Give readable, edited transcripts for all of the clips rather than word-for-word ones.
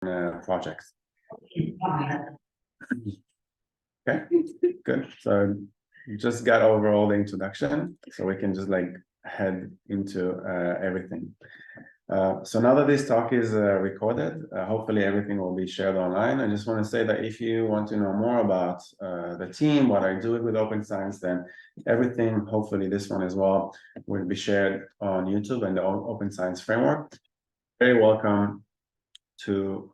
projects. Okay, good. So just got over all the introduction, so we can just like head into everything. So now that this talk is recorded, hopefully everything will be shared online. I just want to say that if you want to know more about the team, what I do with Open Science, then everything, hopefully this one as well, will be shared on YouTube and the Open Science Framework. Very welcome to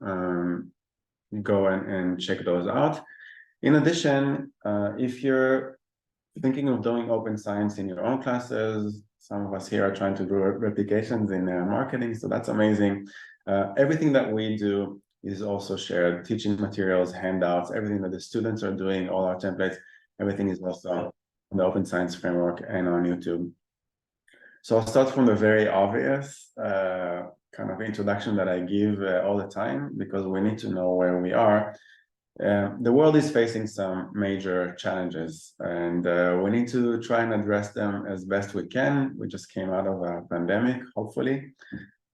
go and check those out. In addition, if you're thinking of doing Open Science in your own classes, some of us here are trying to do replications in marketing, so that's amazing. Everything that we do is also shared, teaching materials, handouts, everything that the students are doing, all our templates, everything is also on the Open Science Framework and on YouTube. So I'll start from the very obvious kind of introduction that I give all the time, because we need to know where we are. The world is facing some major challenges, and we need to try and address them as best we can. We just came out of a pandemic, hopefully,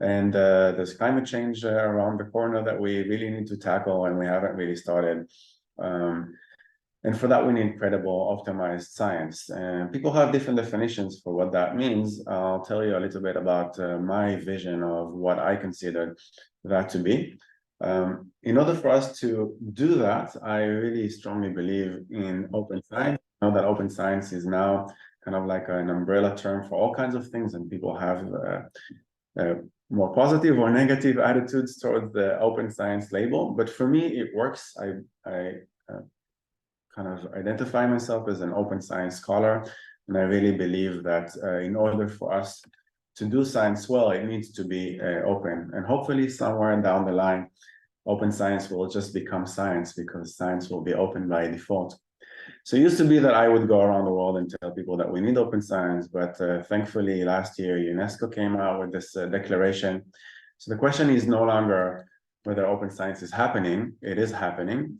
and there's climate change around the corner that we really need to tackle, and we haven't really started. And for that, we need credible, optimized science. And people have different definitions for what that means. I'll tell you a little bit about my vision of what I consider that to be. In order for us to do that, I really strongly believe in open science. I know that open science is now kind of like an umbrella term for all kinds of things, and people have more positive or negative attitudes towards the open science label. But for me, it works. I kind of identify myself as an open science scholar, and I really believe that in order for us to do science well, it needs to be open, and hopefully somewhere down the line, open science will just become science, because science will be open by default. So it used to be that I would go around the world and tell people that we need open science, but thankfully last year UNESCO came out with this declaration. So the question is no longer whether open science is happening. It is happening.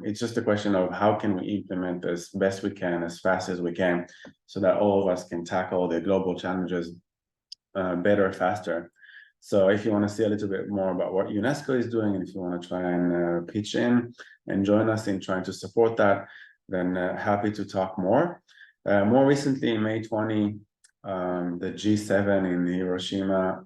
It's just a question of how can we implement as best we can, as fast as we can, so that all of us can tackle the global challenges better, faster. So if you want to see a little bit more about what UNESCO is doing, and if you want to try and pitch in and join us in trying to support that, then happy to talk more. More recently, in May 20, the G7 in Hiroshima,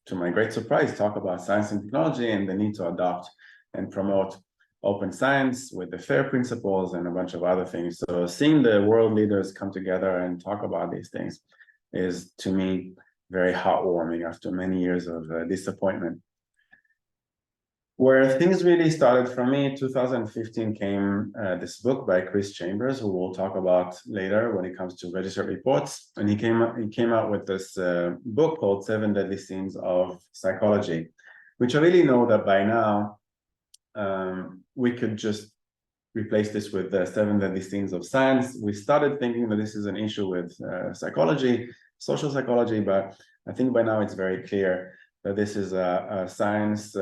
to my great surprise, talk about science and technology and the need to adopt and promote open science with the FAIR principles and a bunch of other things. So seeing the world leaders come together and talk about these things is, to me, very heartwarming after many years of disappointment. Where things really started for me, 2015 came this book by Chris Chambers, who we'll talk about later when it comes to registered reports. And he came out with this book called 7 Deadly Sins of Psychology, which I really know that by now we could just replace this with the 7 Deadly Sins of Science. We started thinking that this is an issue with psychology, social psychology, but I think by now it's very clear that this is a science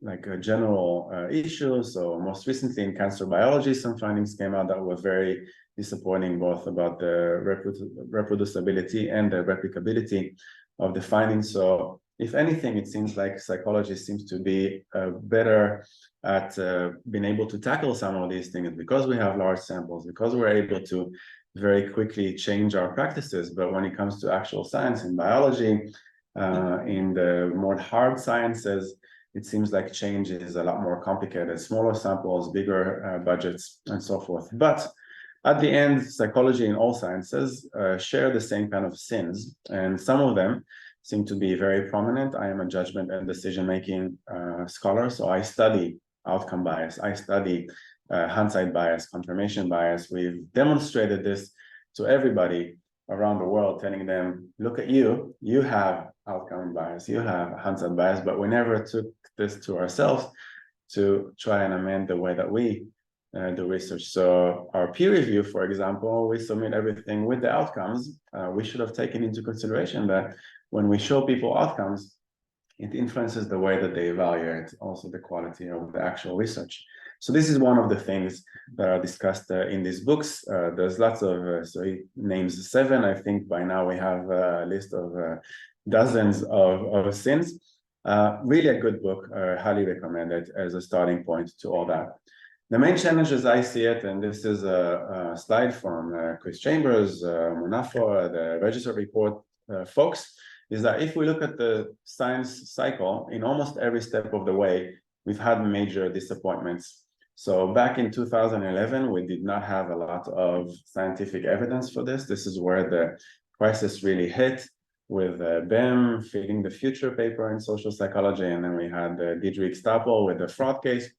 like a general issue. So most recently in cancer biology, some findings came out that were very disappointing, both about the reproducibility and the replicability of the findings. So if anything, it seems like psychology seems to be better at being able to tackle some of these things, because we have large samples, because we're able to very quickly change our practices. But when it comes to actual science in biology, in the more hard sciences, it seems like change is a lot more complicated, smaller samples, bigger budgets, and so forth. But at the end, psychology and all sciences share the same kind of sins, and some of them seem to be very prominent. I am a judgment and decision-making scholar, so I study outcome bias. I study hindsight bias, confirmation bias. We've demonstrated this to everybody around the world, telling them, look at you, you have outcome bias, you have hindsight bias, but we never took this to ourselves to try and amend the way that we do research. So our peer review, for example, we submit everything with the outcomes. We should have taken into consideration that when we show people outcomes, it influences the way that they evaluate also the quality of the actual research. So this is one of the things that are discussed in these books. There's lots of, so he names 7. I think by now we have a list of dozens of sins. Really a good book, highly recommend it as a starting point to all that. The main challenge as I see it, and this is a slide from Chris Chambers, Munafo, the Register report folks, is that if we look at the science cycle, in almost every step of the way, we've had major disappointments. So back in 2011, we did not have a lot of scientific evidence for this. This is where the crisis really hit, with BEM, Feeding the Future paper in social psychology, and then we had Diederik Stapel with the fraud case.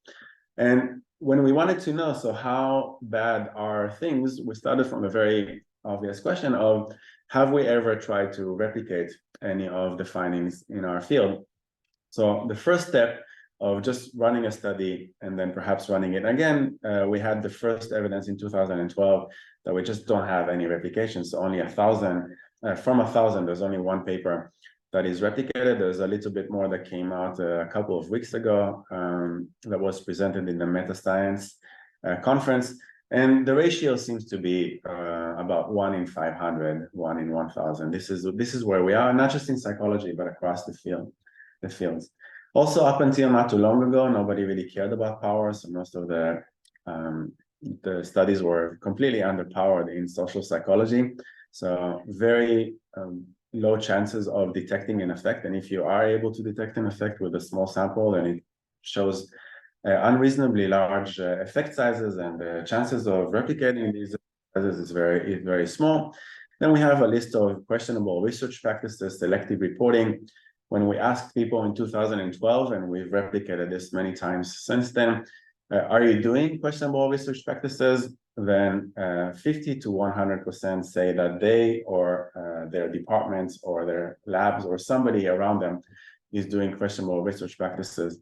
And when we wanted to know, so how bad are things, we started from a very obvious question of, have we ever tried to replicate any of the findings in our field? So the first step of just running a study and then perhaps running it again, we had the first evidence in 2012 that we just don't have any replications. So only 1,000, from 1,000, there's only one paper that is replicated. There's a little bit more that came out a couple of weeks ago that was presented in the Meta Science conference. And the ratio seems to be about 1 in 500, 1 in 1,000. This is where we are, not just in psychology, but across the fields. Also, up until not too long ago, nobody really cared about power. So most of the studies were completely underpowered in social psychology. So very low chances of detecting an effect. And if you are able to detect an effect with a small sample, then it shows unreasonably large effect sizes, and the chances of replicating these sizes is very small. Then we have a list of questionable research practices, selective reporting. When we asked people in 2012, and we've replicated this many times since then, are you doing questionable research practices? Then 50 to 100% say that they or their departments or their labs or somebody around them is doing questionable research practices.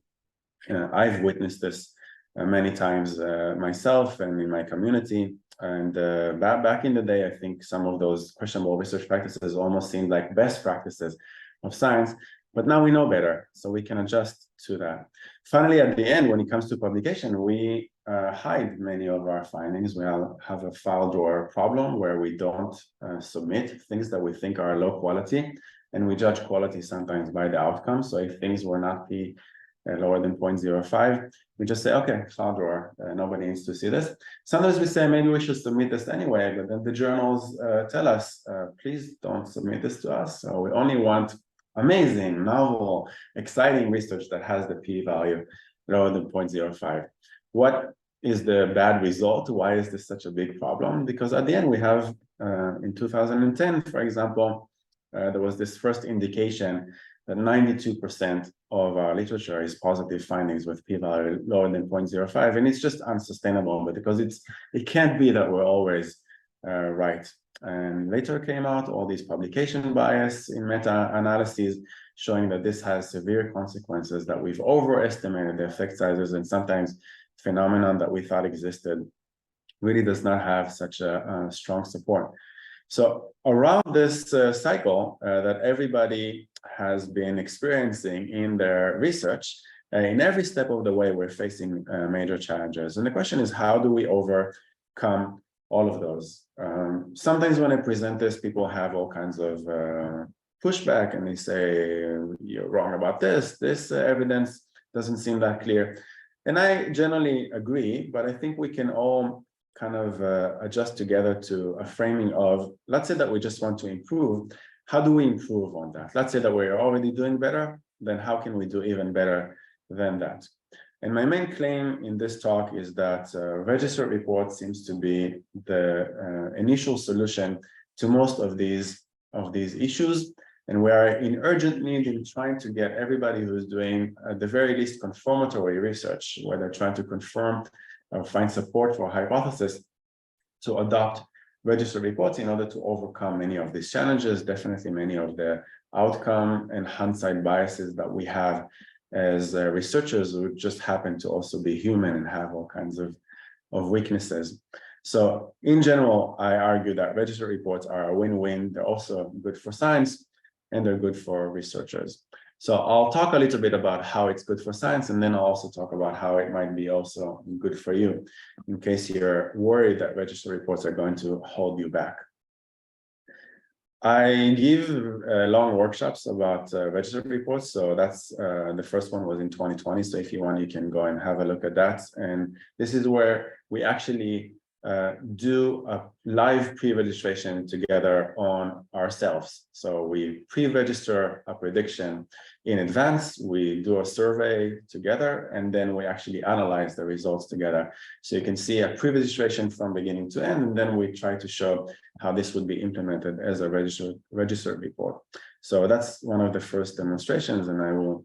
I've witnessed this many times myself and in my community. And back in the day, I think some of those questionable research practices almost seemed like best practices of science. But now we know better, so we can adjust to that. Finally, at the end, when it comes to publication, we hide many of our findings. We have a file drawer problem where we don't submit things that we think are low quality, and we judge quality sometimes by the outcome. So if things were not P lower than 0.05, we just say, okay, file drawer, nobody needs to see this. Sometimes we say, maybe we should submit this anyway, but then the journals tell us, please don't submit this to us. So we only want amazing, novel, exciting research that has the p-value lower than 0.05. What is the bad result? Why is this such a big problem? Because at the end we have, in 2010, for example, there was this first indication that 92% of our literature is positive findings with p-value lower than 0.05, and it's just unsustainable, but because it can't be that we're always right. And later came out all these publication bias in meta-analyses showing that this has severe consequences, that we've overestimated the effect sizes, and sometimes phenomenon that we thought existed really does not have such a strong support. So around this cycle that everybody has been experiencing in their research, in every step of the way, we're facing major challenges. And the question is, how do we overcome all of those? Sometimes when I present this, people have all kinds of pushback, and they say, you're wrong about this evidence doesn't seem that clear. And I generally agree, but I think we can all kind of adjust together to a framing of, let's say that we just want to improve. How do we improve on that? Let's say that we're already doing better, then how can we do even better than that? And my main claim in this talk is that registered report seems to be the initial solution to most of these issues. And we are in urgent need in trying to get everybody who's doing, at the very least, confirmatory research, where they're trying to confirm or find support for a hypothesis, to adopt registered reports in order to overcome many of these challenges, definitely many of the outcome and hindsight biases that we have as researchers who just happen to also be human and have all kinds of weaknesses. So in general, I argue that registered reports are a win-win. They're also good for science, and they're good for researchers. So I'll talk a little bit about how it's good for science, and then I'll also talk about how it might be also good for you, in case you're worried that registered reports are going to hold you back. I give long workshops about registered reports. So that's the first one was in 2020. So if you want, you can go and have a look at that. And this is where we actually do a live pre-registration together on ourselves. So we pre-register a prediction in advance, we do a survey together, and then we actually analyze the results together. So you can see a pre-registration from beginning to end, and then we try to show how this would be implemented as a registered report. So that's one of the first demonstrations, and I will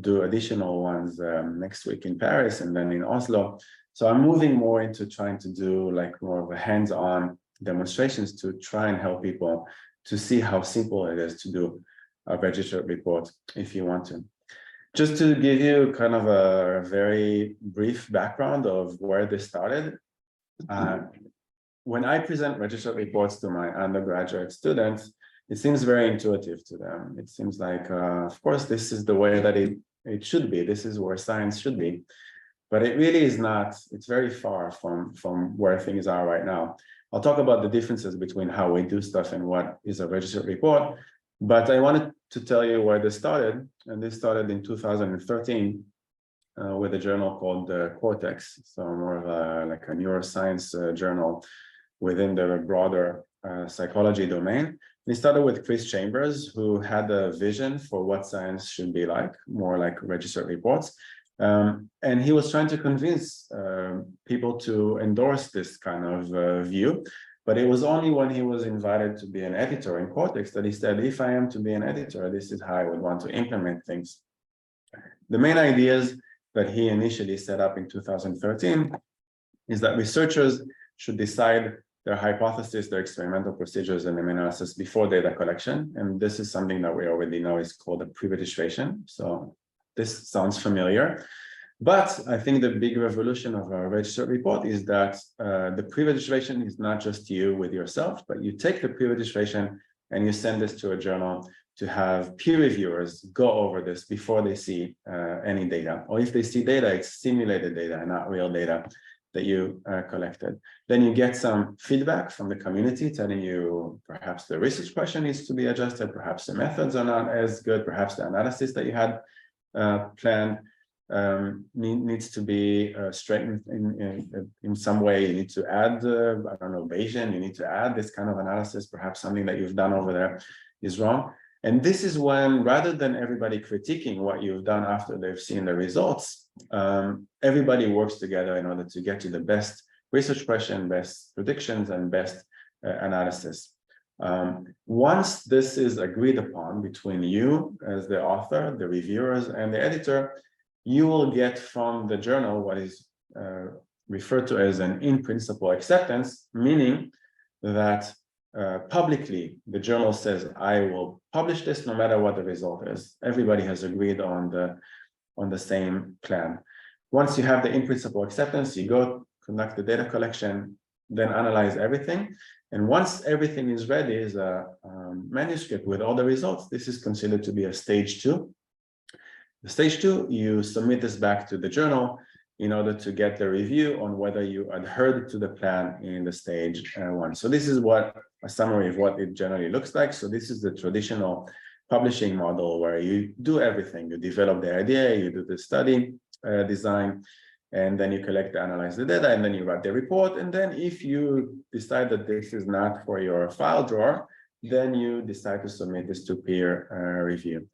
do additional ones next week in Paris and then in Oslo. So I'm moving more into trying to do like more of a hands-on demonstrations to try and help people to see how simple it is to do a registered report if you want to. Just to give you kind of a very brief background of where this started. When I present registered reports to my undergraduate students, it seems very intuitive to them. It seems like, of course, this is the way that it should be. This is where science should be. But it really is not. It's very far from where things are right now. I'll talk about the differences between how we do stuff and what is a registered report. But I wanted to tell you where this started. And this started in 2013 with a journal called Cortex. So more of like a neuroscience journal within the broader psychology domain. We started with Chris Chambers, who had a vision for what science should be like, more like registered reports. And he was trying to convince people to endorse this kind of view. But it was only when he was invited to be an editor in Cortex that he said, if I am to be an editor, this is how I would want to implement things. The main ideas that he initially set up in 2013 is that researchers should decide their hypothesis, their experimental procedures, and analysis before data collection. And this is something that we already know is called a pre-registration. So this sounds familiar. But I think the big revolution of a registered report is that the pre-registration is not just you with yourself, but you take the pre-registration and you send this to a journal to have peer reviewers go over this before they see any data. Or if they see data, it's simulated data, not real data that you collected. Then you get some feedback from the community telling you perhaps the research question needs to be adjusted, perhaps the methods are not as good, perhaps the analysis that you had planned needs to be straightened in some way. You need to add, I don't know, Bayesian, you need to add this kind of analysis, perhaps something that you've done over there is wrong. And this is when, rather than everybody critiquing what you've done after they've seen the results, everybody works together in order to get to the best research question, best predictions, and best analysis. Once this is agreed upon between you as the author, the reviewers, and the editor, you will get from the journal what is referred to as an in-principle acceptance, meaning that publicly, the journal says, I will publish this no matter what the result is. Everybody has agreed on the same plan. Once you have the in-principle acceptance, you go conduct the data collection, then analyze everything. And once everything is ready as a manuscript with all the results, this is considered to be a stage 2. The stage 2, you submit this back to the journal in order to get the review on whether you adhered to the plan in the stage 1. So this is what a summary of what it generally looks like. So this is the traditional publishing model where you do everything. You develop the idea, you do the study design, and then you collect, analyze the data, and then you write the report. And then if you decide that this is not for your file drawer, then you decide to submit this to peer review.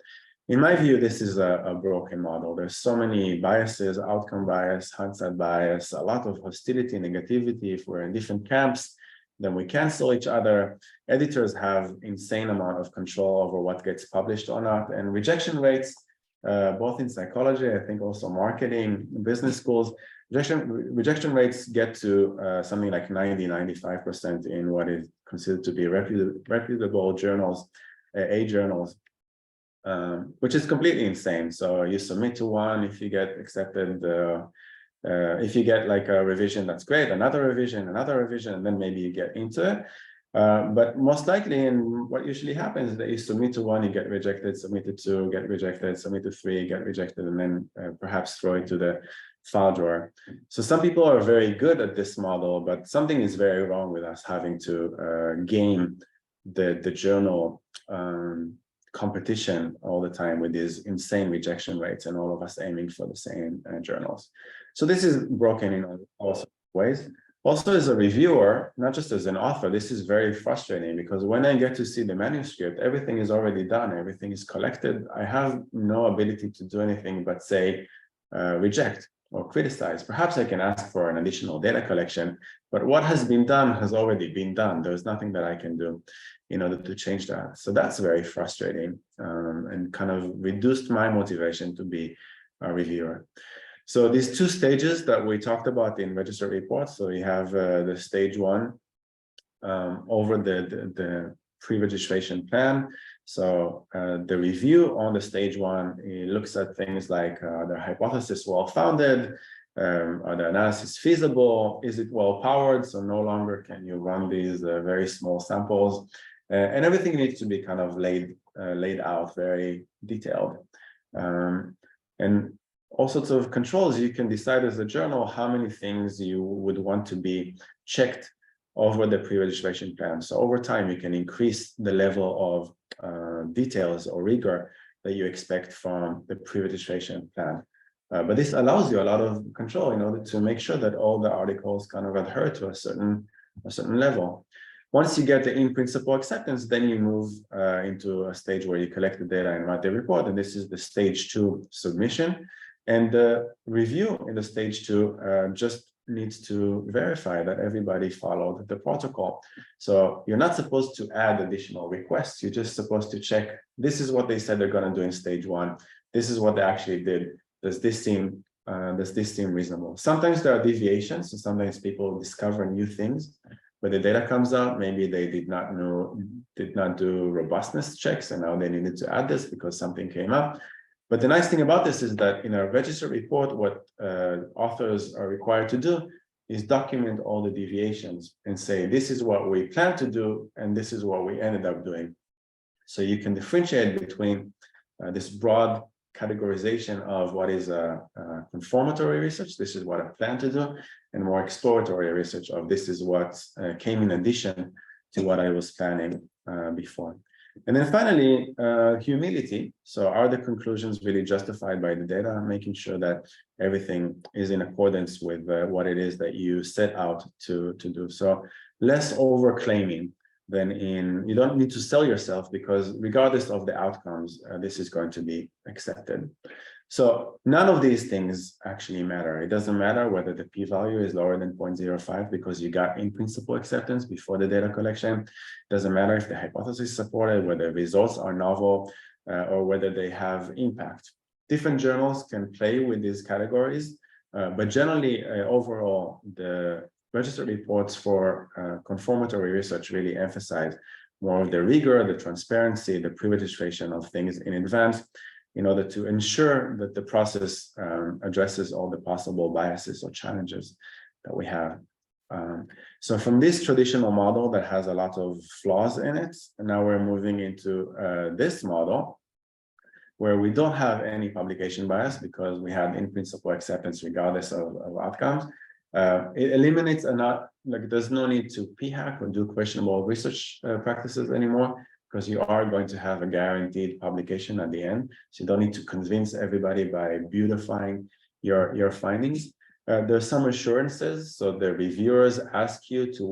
In my view, this is a broken model. There's so many biases, outcome bias, hindsight bias, a lot of hostility, negativity. If we're in different camps, then we cancel each other. Editors have insane amount of control over what gets published or not. And rejection rates, both in psychology, I think also marketing, business schools, rejection rates get to something like 90–95% in what is considered to be reputable journals, A journals. Which is completely insane. So you submit to one, if you get accepted, if you get like a revision, that's great, another revision, and then maybe you get into it. But most likely, and what usually happens is that you submit to one, you get rejected, submit to 2, get rejected, submit to 3, get rejected, and then perhaps throw it to the file drawer. So some people are very good at this model, but something is very wrong with us having to game the journal competition all the time with these insane rejection rates, and all of us aiming for the same journals. So this is broken in all sorts of ways. Also, as a reviewer, not just as an author, this is very frustrating, because when I get to see the manuscript, everything is already done, everything is collected. I have no ability to do anything but say, reject or criticize. Perhaps I can ask for an additional data collection, but what has been done has already been done. There's nothing that I can do in order to change that. So that's very frustrating, and kind of reduced my motivation to be a reviewer. So these two stages that we talked about in registered reports, so you have the stage one over the pre-registration plan. So the review on the stage one, it looks at things like the hypothesis well-founded, are the analysis feasible, is it well-powered, so no longer can you run these very small samples, and everything needs to be kind of laid out, very detailed. And all sorts of controls, you can decide as a journal how many things you would want to be checked over the pre-registration plan. So over time, you can increase the level of details or rigor that you expect from the pre-registration plan. But this allows you a lot of control in order to make sure that all the articles kind of adhere to a certain level. Once you get the in-principle acceptance, then you move into a stage where you collect the data and write the report. And this is the stage 2 submission. And the review in the stage 2 just needs to verify that everybody followed the protocol. So you're not supposed to add additional requests. You're just supposed to check, this is what they said they're going to do in stage 1. This is what they actually did. Does this seem reasonable? Sometimes there are deviations, so sometimes people discover new things. When the data comes out, maybe they did not do robustness checks, and now they needed to add this because something came up. But the nice thing about this is that in a registered report, what authors are required to do is document all the deviations and say, this is what we planned to do, and this is what we ended up doing. So you can differentiate between this broad categorization of what is a confirmatory research, this is what I plan to do, and more exploratory research of this is what came in addition to what I was planning before. And then finally, humility. So are the conclusions really justified by the data? Making sure that everything is in accordance with what it is that you set out to do. So less over-claiming than you don't need to sell yourself, because regardless of the outcomes, this is going to be accepted. So none of these things actually matter. It doesn't matter whether the p-value is lower than 0.05 because you got in-principle acceptance before the data collection. It doesn't matter if the hypothesis is supported, whether results are novel, or whether they have impact. Different journals can play with these categories, but generally, overall, the registered reports for confirmatory research really emphasize more of the rigor, the transparency, the pre-registration of things in advance, in order to ensure that the process addresses all the possible biases or challenges that we have. So from this traditional model that has a lot of flaws in it, and now we're moving into this model where we don't have any publication bias because we have in-principle acceptance regardless of outcomes. It eliminates there's no need to p-hack or do questionable research practices anymore, because you are going to have a guaranteed publication at the end. So you don't need to convince everybody by beautifying your findings. There's some assurances. So the reviewers ask you to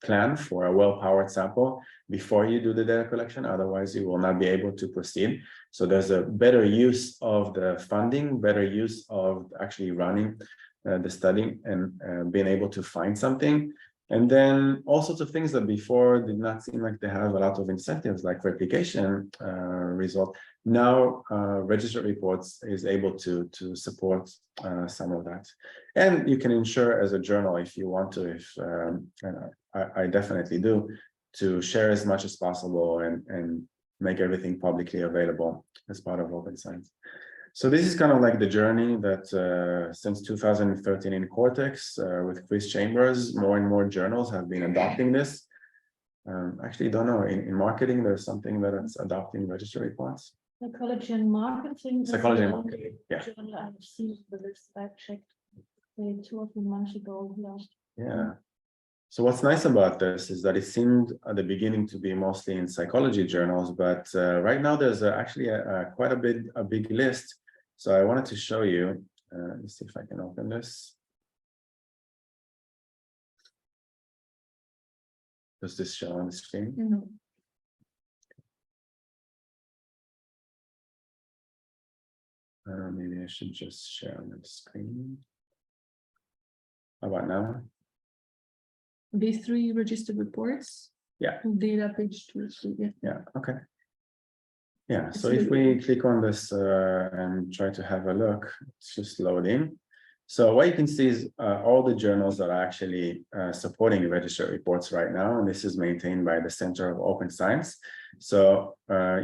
plan for a well-powered sample before you do the data collection. Otherwise, you will not be able to proceed. So there's a better use of the funding, better use of actually running the study and being able to find something. And then all sorts of things that before did not seem like they have a lot of incentives, like replication result. Now, registered reports is able to support some of that. And you can ensure as a journal, if you want to, I definitely do, to share as much as possible and make everything publicly available as part of Open Science. So this is kind of like the journey that since 2013 in Cortex with Chris Chambers, more and more journals have been adopting this. Actually, don't know, in marketing, there's something that it's adopting registered reports. Psychology and marketing. Psychology and marketing, yeah. Journal I've seen the list I checked 2 or 3 months ago last. Yeah. So what's nice about this is that it seemed at the beginning to be mostly in psychology journals, but right now there's actually quite a big list. So I wanted to show you. Let's see if I can open this. Does this show on the screen? No. Maybe I should just share on the screen. How about now? V3 registered reports. Yeah. Data page 2, 3, yeah. Yeah, okay. Yeah, so It's if we click on this and try to have a look, it's just loading. So what you can see is all the journals that are actually supporting registered reports right now, and this is maintained by the Center of Open Science. So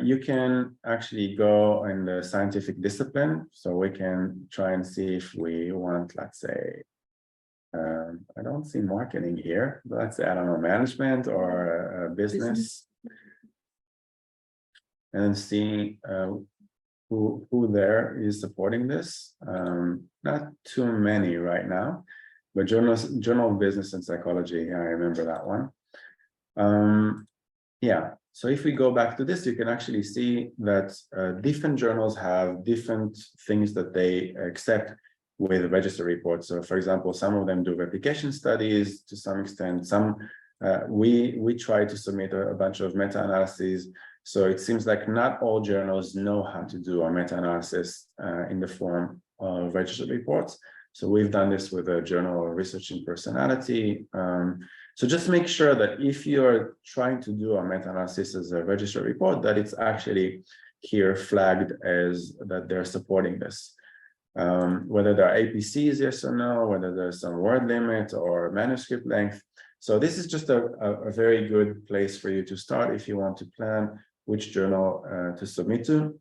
you can actually go in the scientific discipline. So we can try and see if we want, let's say, I don't see marketing here, but let's say, I don't know, management or business. And see who there is supporting this. Not too many right now, but Journal of Business and Psychology, I remember that one. Yeah, so if we go back to this, you can actually see that different journals have different things that they accept with registered reports. So for example, some of them do replication studies to some extent. Some we try to submit a bunch of meta-analyses. So it seems like not all journals know how to do a meta-analysis in the form of registered reports. So we've done this with a journal of research in personality. So just make sure that if you're trying to do a meta-analysis as a registered report, that it's actually here flagged as that they're supporting this. Whether there are APCs, yes or no, whether there's some word limit or manuscript length. So this is just a very good place for you to start if you want to plan which journal to submit to.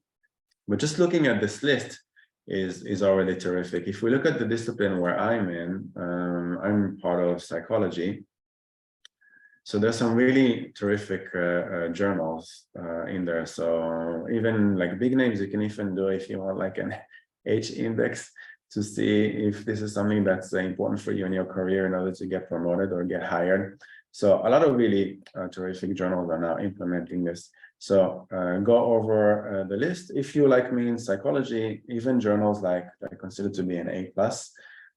But just looking at this list is already terrific. If we look at the discipline where I'm in, I'm part of psychology. So there's some really terrific journals in there. So even like big names, you can even do if you want like an H index to see if this is something that's important for you in your career in order to get promoted or get hired. So a lot of really terrific journals are now implementing this. So go over the list. If you like me in psychology, even journals like I consider to be an A+,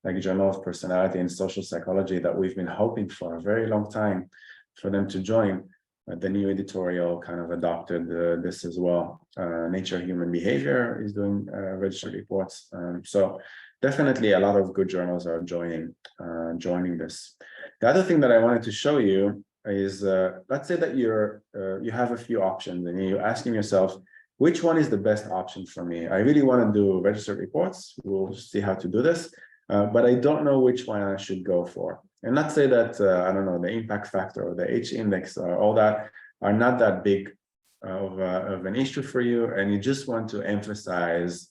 like Journal of Personality and Social Psychology that we've been hoping for a very long time for them to join. The new editorial kind of adopted this as well. Nature Human Behavior is doing registered reports. So definitely a lot of good journals are joining this. The other thing that I wanted to show you is, let's say that you have a few options and you're asking yourself, which one is the best option for me? I really want to do registered reports. We'll see how to do this, but I don't know which one I should go for. And not say that, I don't know, the impact factor or the H index or all that are not that big of an issue for you, and you just want to emphasize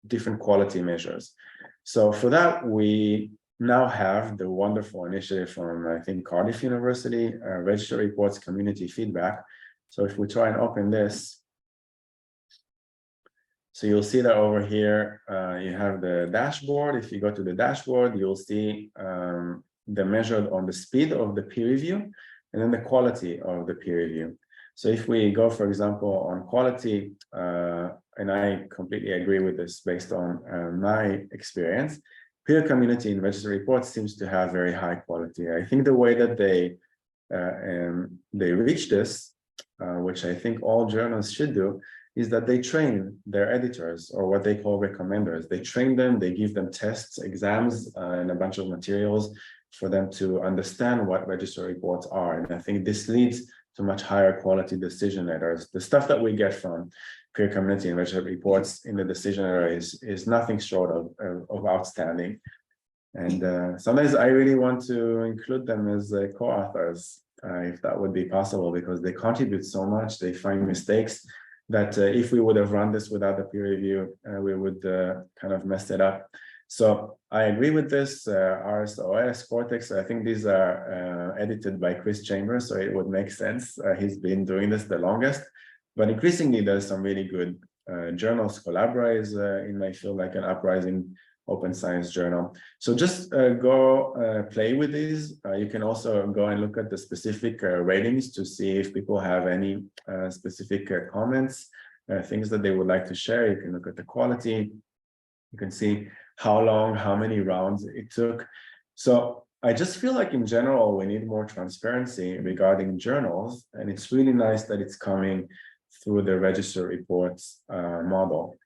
different quality measures. So for that, we now have the wonderful initiative from, I think, Cardiff University, Registered Reports Community Feedback. So if we try and open this, so you'll see that over here, you have the dashboard. If you go to the dashboard, you'll see the measured on the speed of the peer review and then the quality of the peer review. So if we go, for example, on quality, and I completely agree with this based on my experience, peer community in registered reports seems to have very high quality. I think the way that they reach this, which I think all journals should do, is that they train their editors, or what they call recommenders. They train them, they give them tests, exams, and a bunch of materials for them to understand what registered reports are. And I think this leads to much higher quality decision letters. The stuff that we get from peer community and registered reports in the decision letter is nothing short of outstanding. And sometimes I really want to include them as co-authors, if that would be possible, because they contribute so much, they find mistakes that if we would have run this without the peer review, we would kind of mess it up. So I agree with this, RSOS, Cortex, I think these are edited by Chris Chambers, so it would make sense. He's been doing this the longest, but increasingly there's some really good journals. Collabora is in my field, like an Uprising, Open Science journal. So just go play with these. You can also go and look at the specific ratings to see if people have any specific comments, things that they would like to share. You can look at the quality. You can see how long, how many rounds it took. So I just feel like in general, we need more transparency regarding journals, and it's really nice that it's coming through the register reports model.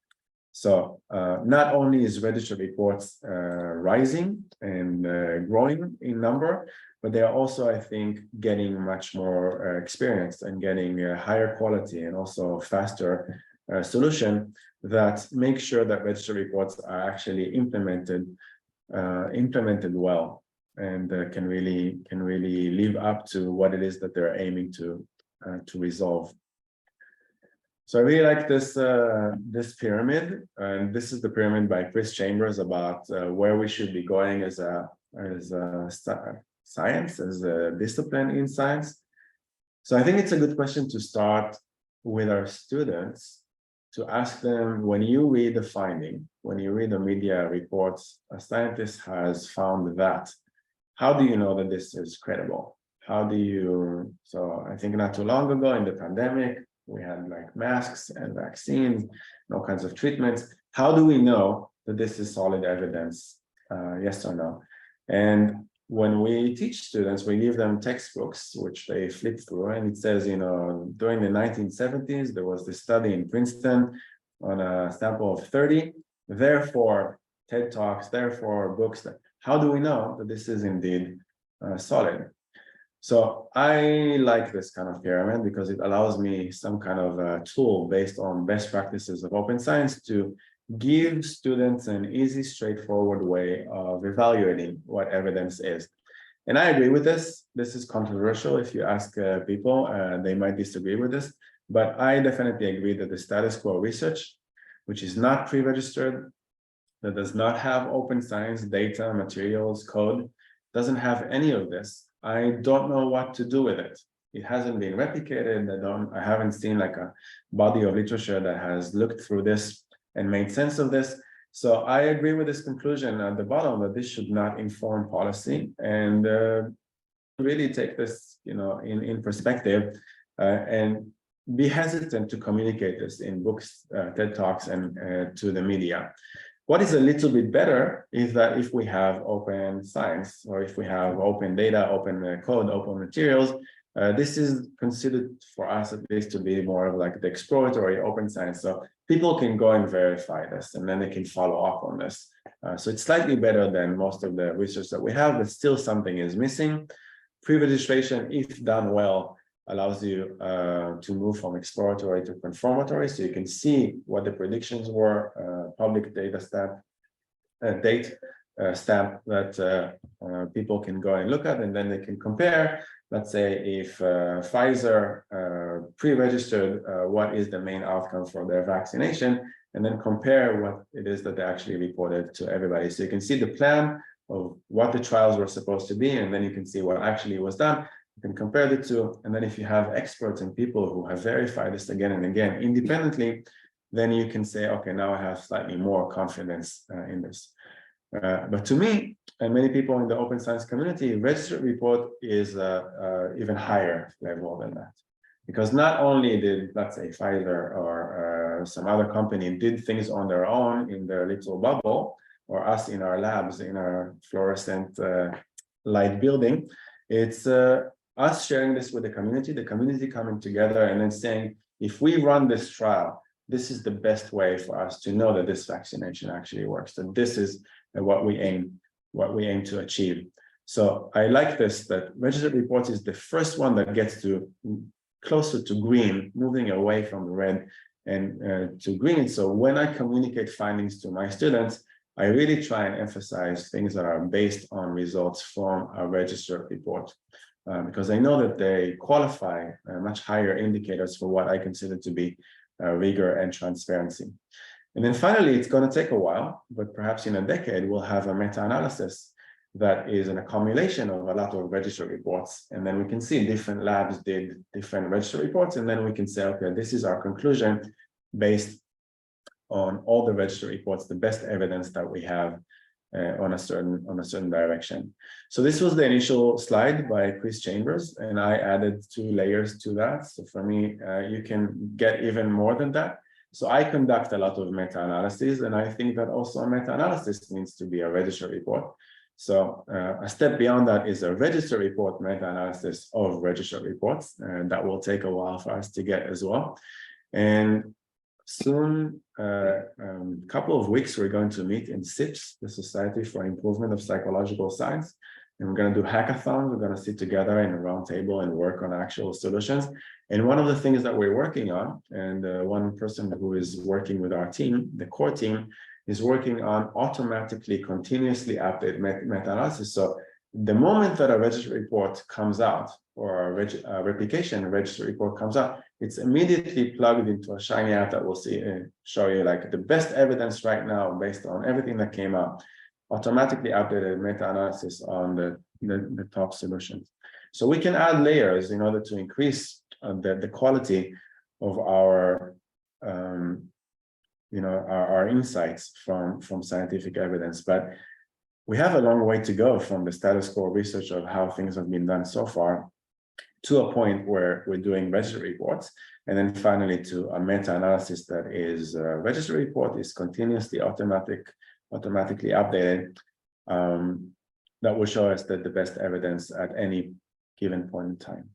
So not only is registered reports rising and growing in number, but they are also, I think, getting much more experienced and getting higher quality and also faster solution that make sure that registered reports are actually implemented well and can really live up to what it is that they're aiming to resolve. So I really like this this pyramid, and this is the pyramid by Chris Chambers about where we should be going as a science, as a discipline in science. So I think it's a good question to start with our students, to ask them, when you read the finding, when you read the media reports, a scientist has found that, how do you know that this is credible? How do you, so I think not too long ago in the pandemic, we had like masks and vaccines, and all kinds of treatments. How do we know that this is solid evidence, yes or no? And when we teach students, we give them textbooks, which they flip through, and it says, you know, during the 1970s, there was this study in Princeton on a sample of 30, therefore TED Talks, therefore books. How do we know that this is indeed solid? So I like this kind of pyramid because it allows me some kind of a tool based on best practices of open science to give students an easy, straightforward way of evaluating what evidence is. And I agree with this. This is controversial. If you ask people, they might disagree with this, but I definitely agree that the status quo research, which is not pre-registered, that does not have open science data, materials, code, doesn't have any of this. I don't know what to do with it. It hasn't been replicated. I haven't seen like a body of literature that has looked through this and made sense of this. So I agree with this conclusion at the bottom that this should not inform policy, and really take this, you know, in perspective and be hesitant to communicate this in books, TED Talks, and to the media. What is a little bit better is that if we have open science, or if we have open data, open code, open materials, this is considered for us at least to be more of like the exploratory open science. So people can go and verify this, and then they can follow up on this. So it's slightly better than most of the research that we have, but still something is missing. Pre-registration, if done well, allows you to move from exploratory to confirmatory, so you can see what the predictions were, public data stamp, stamp that people can go and look at, and then they can compare. Let's say if Pfizer pre-registered, what is the main outcome for their vaccination, and then compare what it is that they actually reported to everybody. So you can see the plan of what the trials were supposed to be, and then you can see what actually was done. You can compare the two, and then if you have experts and people who have verified this again and again independently, then you can say, okay, now I have slightly more confidence in this. But to me, and many people in the open science community, registered report is even higher level than that. Because not only did, let's say, Pfizer or some other company did things on their own in their little bubble, or us in our labs, in our fluorescent light building, it's us sharing this with the community coming together and then saying, if we run this trial, this is the best way for us to know that this vaccination actually works, that this is what we aim to achieve. So I like this, that registered reports is the first one that gets to closer to green, moving away from red and to green. So when I communicate findings to my students, I really try and emphasize things that are based on results from a registered report, because I know that they qualify much higher indicators for what I consider to be rigor and transparency. And then finally, it's going to take a while, but perhaps in a decade, we'll have a meta-analysis that is an accumulation of a lot of registered reports. And then we can see different labs did different registered reports. And then we can say, okay, this is our conclusion based on all the registered reports, the best evidence that we have on a certain direction. So this was the initial slide by Chris Chambers, and I added 2 layers to that. So for me, you can get even more than that. So I conduct a lot of meta-analysis, and I think that also a meta-analysis needs to be a registered report. So a step beyond that is a registered report meta-analysis of registered reports, and that will take a while for us to get as well. And soon, couple of weeks, we're going to meet in SIPS, the Society for Improvement of Psychological Science. And we're going to do hackathons. We're going to sit together in a round table and work on actual solutions. And one of the things that we're working on, and one person who is working with our team, the core team, is working on automatically, continuously update meta-analysis. So the moment that a registered report comes out, or a replication registered report comes out, it's immediately plugged into a Shiny app that will show you like the best evidence right now based on everything that came out, automatically updated meta-analysis on the top solutions. So we can add layers in order to increase the quality of our our insights from scientific evidence. But we have a long way to go from the status quo research of how things have been done so far to a point where we're doing registered reports, and then finally to a meta-analysis that is a registered report is continuously automatically updated, that will show us that the best evidence at any given point in time.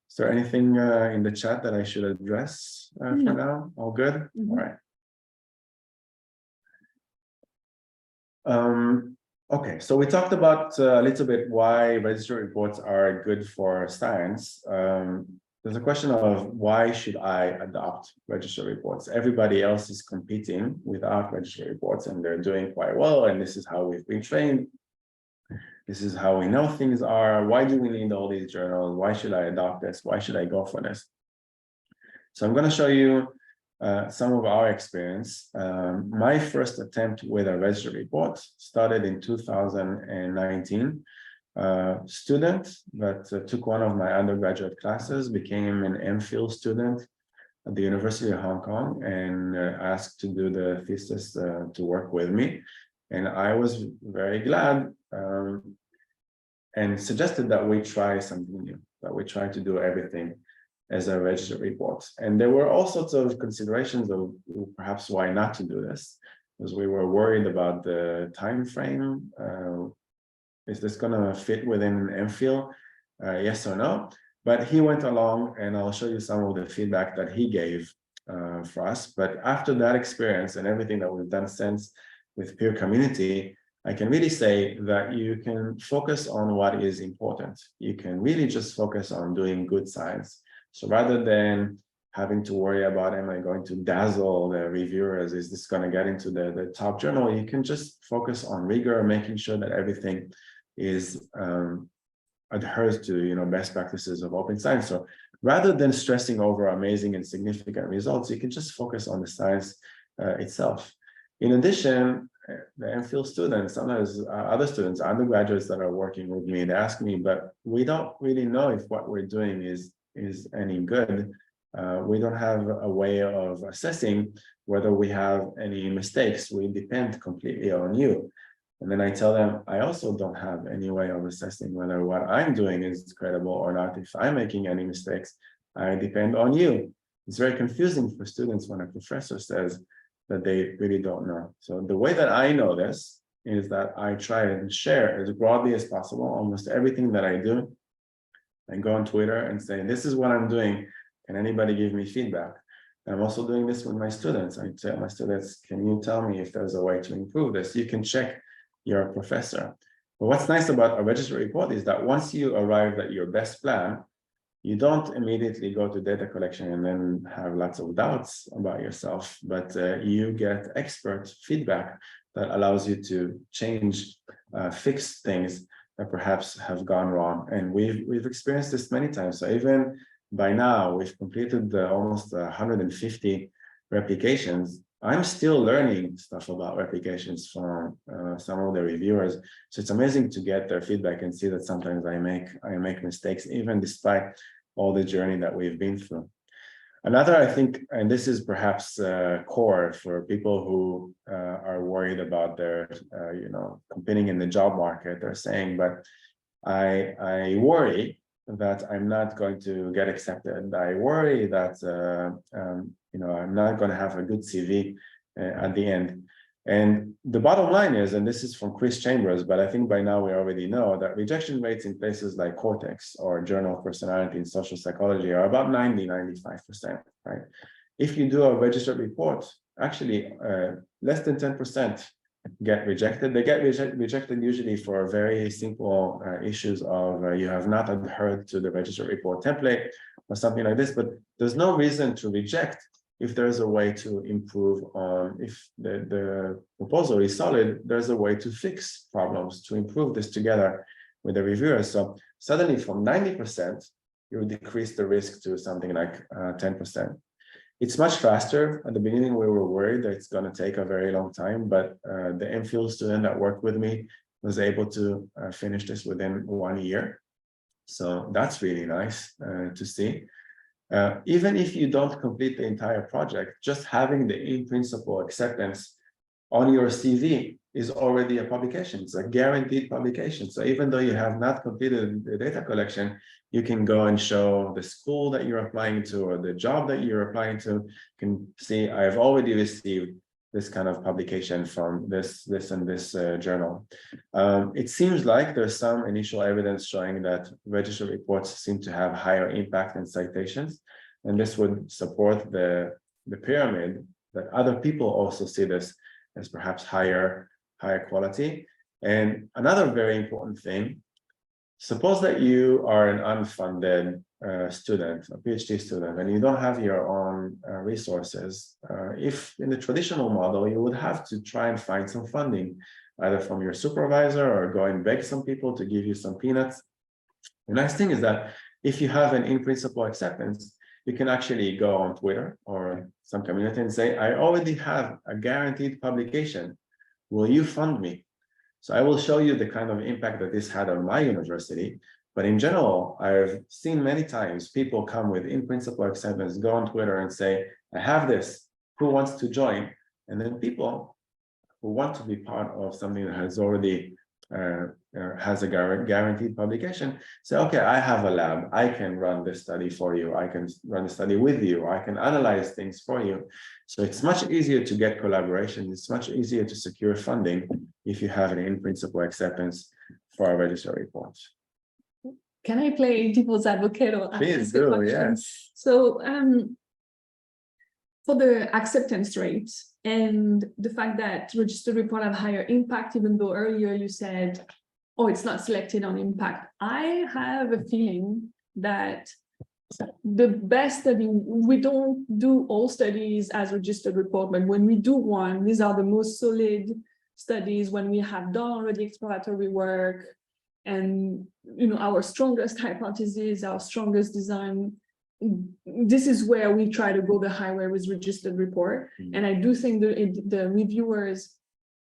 Is there anything in the chat that I should address for now? All good? Mm-hmm. All right. Okay, so we talked about a little bit why registered reports are good for science. There's a question of why should I adopt registered reports? Everybody else is competing without registered reports, and they're doing quite well, and this is how we've been trained. This is how we know things are. Why do we need all these journals? Why should I adopt this? Why should I go for this? So I'm going to show you some of our experience. My first attempt with a registered report started in 2019. Student that took one of my undergraduate classes became an MPhil student at the University of Hong Kong and asked to do the thesis to work with me. And I was very glad and suggested that we try something new, that we try to do everything as a registered report. And there were all sorts of considerations of perhaps why not to do this, because we were worried about the time frame. Is this going to fit within MPhil? Yes or no? But he went along, and I'll show you some of the feedback that he gave for us. But after that experience and everything that we've done since with peer community, I can really say that you can focus on what is important. You can really just focus on doing good science. So rather than having to worry about, am I going to dazzle the reviewers? Is this going to get into the top journal? You can just focus on rigor, making sure that everything is adheres to best practices of open science. So rather than stressing over amazing and significant results, you can just focus on the science itself. In addition, the MPhil students, sometimes other students, undergraduates that are working with me, they ask me, but we don't really know if what we're doing is any good. We don't have a way of assessing whether we have any mistakes. We depend completely on you. And then I tell them, I also don't have any way of assessing whether what I'm doing is credible or not. If I'm making any mistakes, I depend on you. It's very confusing for students when a professor says that they really don't know. So the way that I know this is that I try and share as broadly as possible almost everything that I do. I go on Twitter and say, this is what I'm doing. Can anybody give me feedback? And I'm also doing this with my students. I tell my students, can you tell me if there's a way to improve this? You can check your professor. But what's nice about a registered report is that once you arrive at your best plan, you don't immediately go to data collection and then have lots of doubts about yourself, but you get expert feedback that allows you to change, fix things that perhaps have gone wrong. And we've experienced this many times. So even by now, we've completed almost 150 replications. I'm still learning stuff about replications from some of the reviewers. So it's amazing to get their feedback and see that sometimes I make mistakes, even despite all the journey that we've been through. Another, I think, and this is perhaps core for people who are worried about their, competing in the job market. They're saying, but I worry that I'm not going to get accepted. I worry that I'm not going to have a good CV at the end. And the bottom line is, and this is from Chris Chambers, but I think by now we already know that rejection rates in places like Cortex or Journal of Personality and Social Psychology are about 90–95%, right? If you do a registered report, actually less than 10% get rejected. They get rejected usually for very simple issues of you have not adhered to the registered report template or something like this, but there's no reason to reject if there's a way to improve on, if the proposal is solid, there's a way to fix problems, to improve this together with the reviewers. So suddenly from 90%, you decrease the risk to something like 10%. It's much faster. At the beginning, we were worried that it's going to take a very long time, but the MPhil student that worked with me was able to finish this within 1 year. So that's really nice to see. Even if you don't complete the entire project, just having the in-principle acceptance on your CV is already a publication. It's a guaranteed publication. So even though you have not completed the data collection, you can go and show the school that you're applying to or the job that you're applying to. You can see, I've already received this kind of publication from this and this journal. It seems like there's some initial evidence showing that registered reports seem to have higher impact than citations. And this would support the pyramid that other people also see this as perhaps higher quality. And another very important thing, suppose that you are an unfunded student, a PhD student, and you don't have your own resources. If in the traditional model, you would have to try and find some funding, either from your supervisor or go and beg some people to give you some peanuts. The nice thing is that if you have an in-principle acceptance, you can actually go on Twitter or some community and say, I already have a guaranteed publication. Will you fund me? So I will show you the kind of impact that this had on my university. But in general, I've seen many times people come with in-principle acceptance, go on Twitter and say, I have this, who wants to join? And then people who want to be part of something that has already has a guaranteed publication say, okay, I have a lab, I can run this study for you, I can run the study with you, I can analyze things for you. So it's much easier to get collaboration, it's much easier to secure funding if you have an in-principle acceptance for a registered report. Can I play devil's advocate or Please do, yes. So for the acceptance rate and the fact that registered report have higher impact, even though earlier you said, oh, it's not selected on impact. I have a feeling that the best study, we don't do all studies as registered report, but when we do one, these are the most solid studies when we have done already exploratory work and our strongest hypothesis, our strongest design. This is where we try to go the highway with registered report. And I do think the reviewers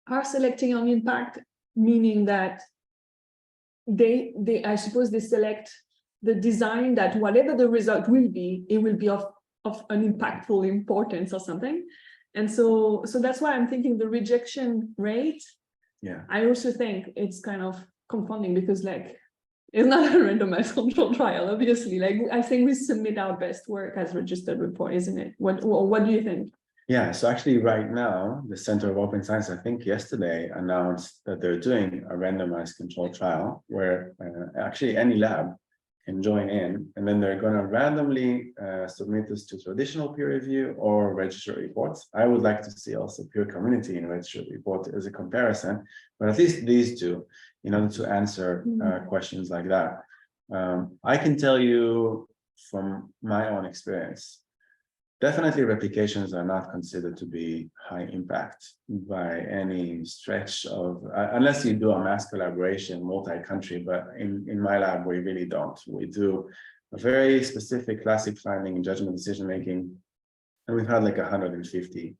are selecting on impact, meaning that they I suppose they select the design that whatever the result will be, it will be of an impactful importance or something. And so that's why I'm thinking the rejection rate. Yeah. I also think it's kind of confounding because it's not a randomized control trial, obviously. I think we submit our best work as registered report, isn't it? What do you think? Yeah, so actually right now, the Center of Open Science, I think yesterday announced that they're doing a randomized control trial where actually any lab can join in, and then they're going to randomly submit this to traditional peer review or registered reports. I would like to see also peer community in registered report as a comparison, but at least these two, in order to answer questions like that. I can tell you from my own experience, definitely replications are not considered to be high impact by any stretch of, unless you do a mass collaboration, multi-country, but in my lab, we really don't. We do a very specific classic finding and judgment decision-making, and we've had like 150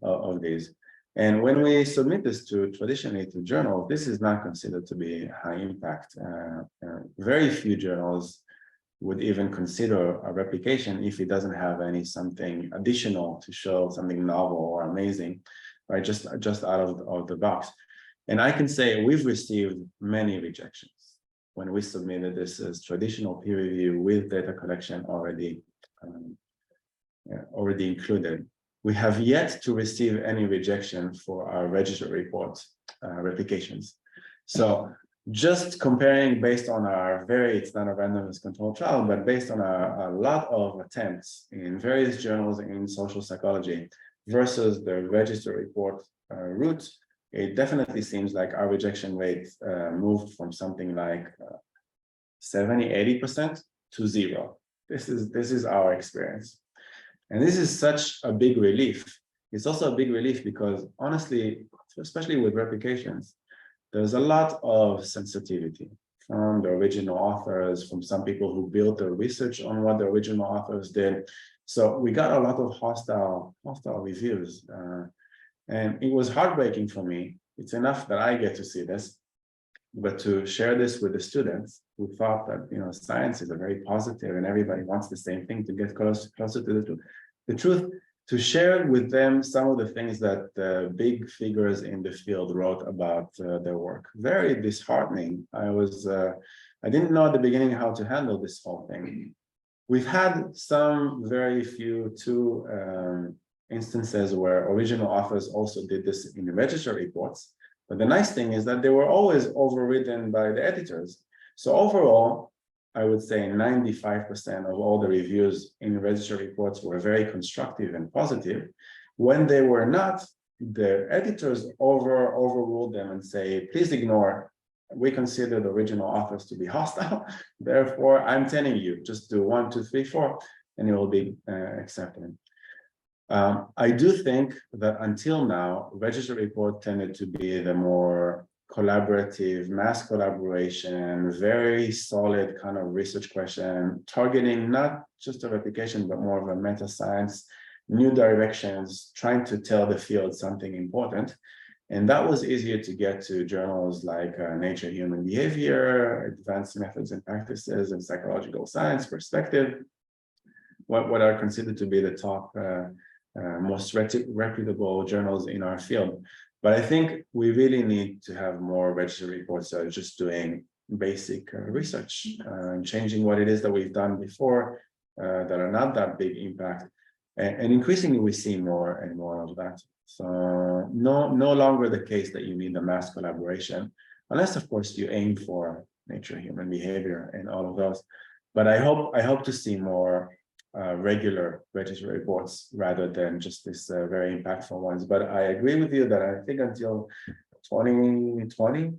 of these. And when we submit this traditionally to journals, this is not considered to be high impact. Very few journals would even consider a replication if it doesn't have something additional to show something novel or amazing, right? Just out of the box. And I can say we've received many rejections when we submitted this as traditional peer review with data collection already included. We have yet to receive any rejection for our registered report replications. So just comparing based on it's not a randomized controlled trial, but based on a lot of attempts in various journals in social psychology versus the registered report route, it definitely seems like our rejection rate moved from something like 70–80% to 0. This is our experience. And this is such a big relief. It's also a big relief because honestly, especially with replications, there's a lot of sensitivity from the original authors, from some people who built the research on what the original authors did. So we got a lot of hostile reviews. And it was heartbreaking for me. It's enough that I get to see this, but to share this with the students who thought that science is a very positive and everybody wants the same thing, to get closer to the truth, to share with them some of the things that the big figures in the field wrote about their work. Very disheartening. I didn't know at the beginning how to handle this whole thing. We've had some very few instances where original authors also did this in the registered reports. But the nice thing is that they were always overridden by the editors. So overall, I would say 95% of all the reviews in registered reports were very constructive and positive. When they were not, the editors overruled them and say, please ignore. We consider the original authors to be hostile. Therefore, I'm telling you, just do 1, 2, 3, 4, and it will be accepted. I do think that until now, registered report tended to be the more collaborative, mass collaboration, very solid kind of research question, targeting not just a replication, but more of a meta science, new directions, trying to tell the field something important. And that was easier to get to journals like Nature Human Behavior, Advanced Methods and Practices in Psychological Science, Perspective, what are considered to be the top most reputable journals in our field. But I think we really need to have more registered reports that are just doing basic research, changing what it is that we've done before that are not that big impact. And increasingly, we see more and more of that. So no longer the case that you need a mass collaboration, unless, of course, you aim for Nature, Human Behavior, and all of those. But I hope to see more regular registered reports rather than just this very impactful ones. But I agree with you that I think until 2020,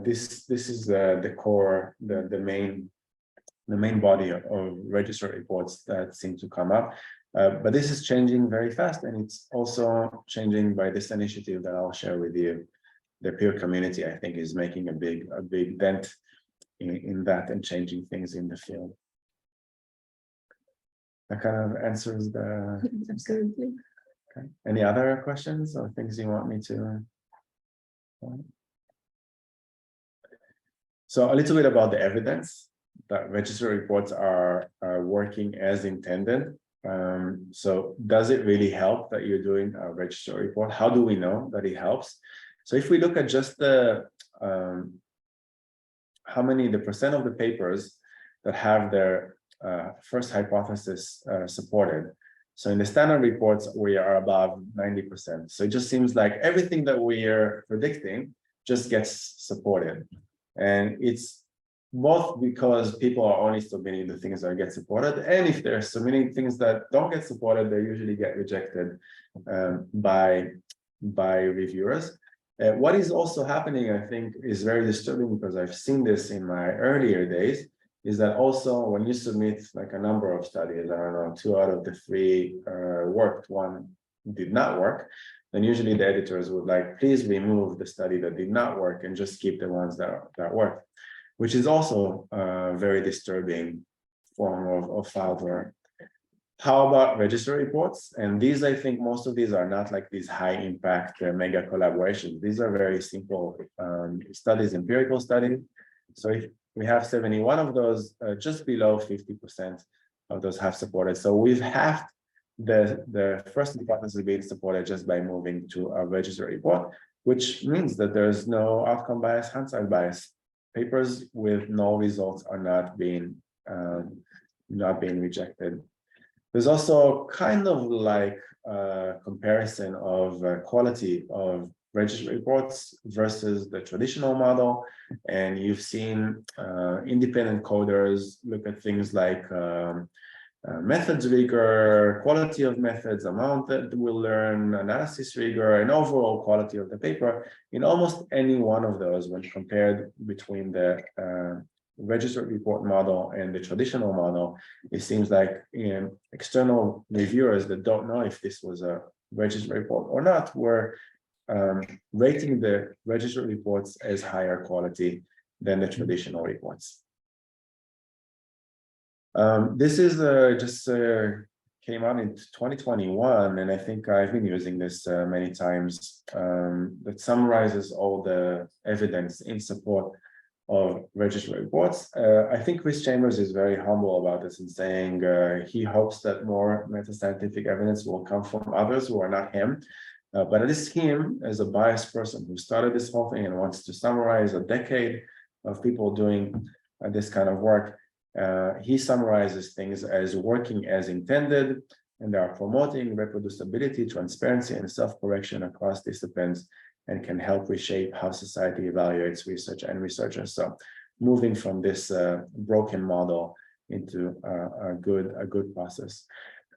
this is the core, the main body of registered reports that seem to come up. But this is changing very fast, and it's also changing by this initiative that I'll share with you. The peer community, I think, is making a big dent in that and changing things in the field. That kind of answers the. Absolutely. Okay. Any other questions or things you want me to? So a little bit about the evidence that registered reports are working as intended. So does it really help that you're doing a registered report? How do we know that it helps? So if we look at just the percent of the papers that have their first hypothesis supported. So in the standard reports, we are above 90%. So it just seems like everything that we are predicting just gets supported. And it's both because people are only submitting the things that get supported, and if they're submitting things that don't get supported, they usually get rejected by reviewers. What is also happening, I think, is very disturbing, because I've seen this in my earlier days, is that also when you submit like a number of studies, I don't know, 2 out of the 3 worked, 1 did not work, then usually the editors would like, please remove the study that did not work and just keep the ones that worked, which is also a very disturbing form of file work. How about registered reports? And these, I think most of these are not like these high impact mega collaborations. These are very simple studies, empirical studies. So we have 71 of those, just below 50% of those have supported. So we've halved the first hypothesis being supported just by moving to a registered report, which means that there's no outcome bias, hindsight bias. Papers with no results are not being rejected. There's also kind of like a comparison of quality of registered reports versus the traditional model. And you've seen independent coders look at things like methods rigor, quality of methods, amount that we'll learn, analysis rigor, and overall quality of the paper. In almost any one of those, when compared between the registered report model and the traditional model, it seems like external reviewers that don't know if this was a registered report or not were rating the registered reports as higher quality than the traditional reports. This is just came out in 2021, and I think I've been using this many times, that summarizes all the evidence in support of registered reports. I think Chris Chambers is very humble about this in saying he hopes that more meta-scientific evidence will come from others who are not him. But it is him as a biased person who started this whole thing and wants to summarize a decade of people doing this kind of work. He summarizes things as working as intended, and they are promoting reproducibility, transparency, and self-correction across disciplines, and can help reshape how society evaluates research and researchers. So moving from this broken model into a good process.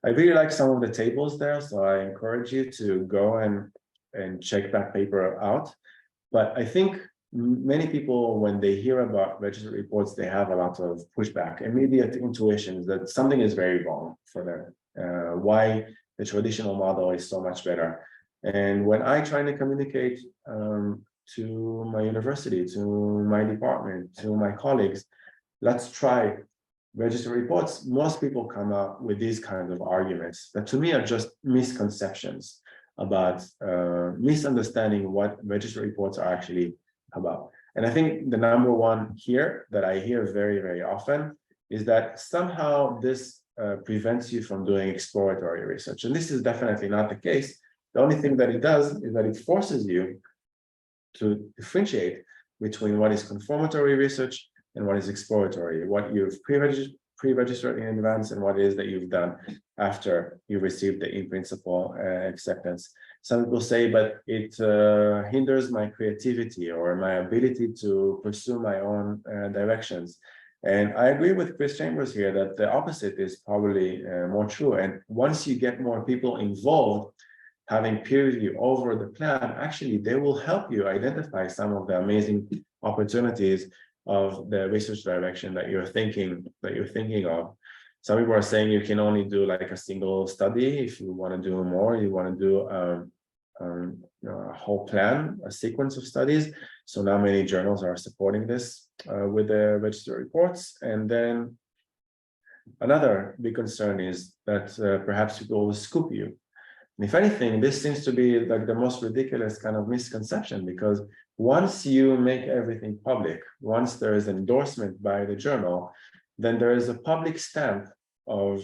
I really like some of the tables there, so I encourage you to go and check that paper out. But I think many people, when they hear about registered reports, they have a lot of pushback, immediate intuitions that something is very wrong for them, why the traditional model is so much better. And when I try to communicate to my university, to my department, to my colleagues, let's try registered reports, most people come up with these kinds of arguments that to me are just misconceptions about misunderstanding what registered reports are actually about. And I think the number one here that I hear very, very often is that somehow this prevents you from doing exploratory research. And this is definitely not the case. The only thing that it does is that it forces you to differentiate between what is confirmatory research and what is exploratory, what you've pre-registered in advance and what it is that you've done after you received the in-principle acceptance. Some people say, but it hinders my creativity or my ability to pursue my own directions. And I agree with Chris Chambers here that the opposite is probably more true. And once you get more people involved, having peer review over the plan, actually, they will help you identify some of the amazing opportunities of the research direction that you're thinking of. Some people are saying you can only do like a single study. If you want to do more, you want to do a whole plan, a sequence of studies. So now many journals are supporting this with the registered reports. And then another big concern is that perhaps people will scoop you. And if anything, this seems to be like the most ridiculous kind of misconception, because once you make everything public, once there is endorsement by the journal, then there is a public stamp of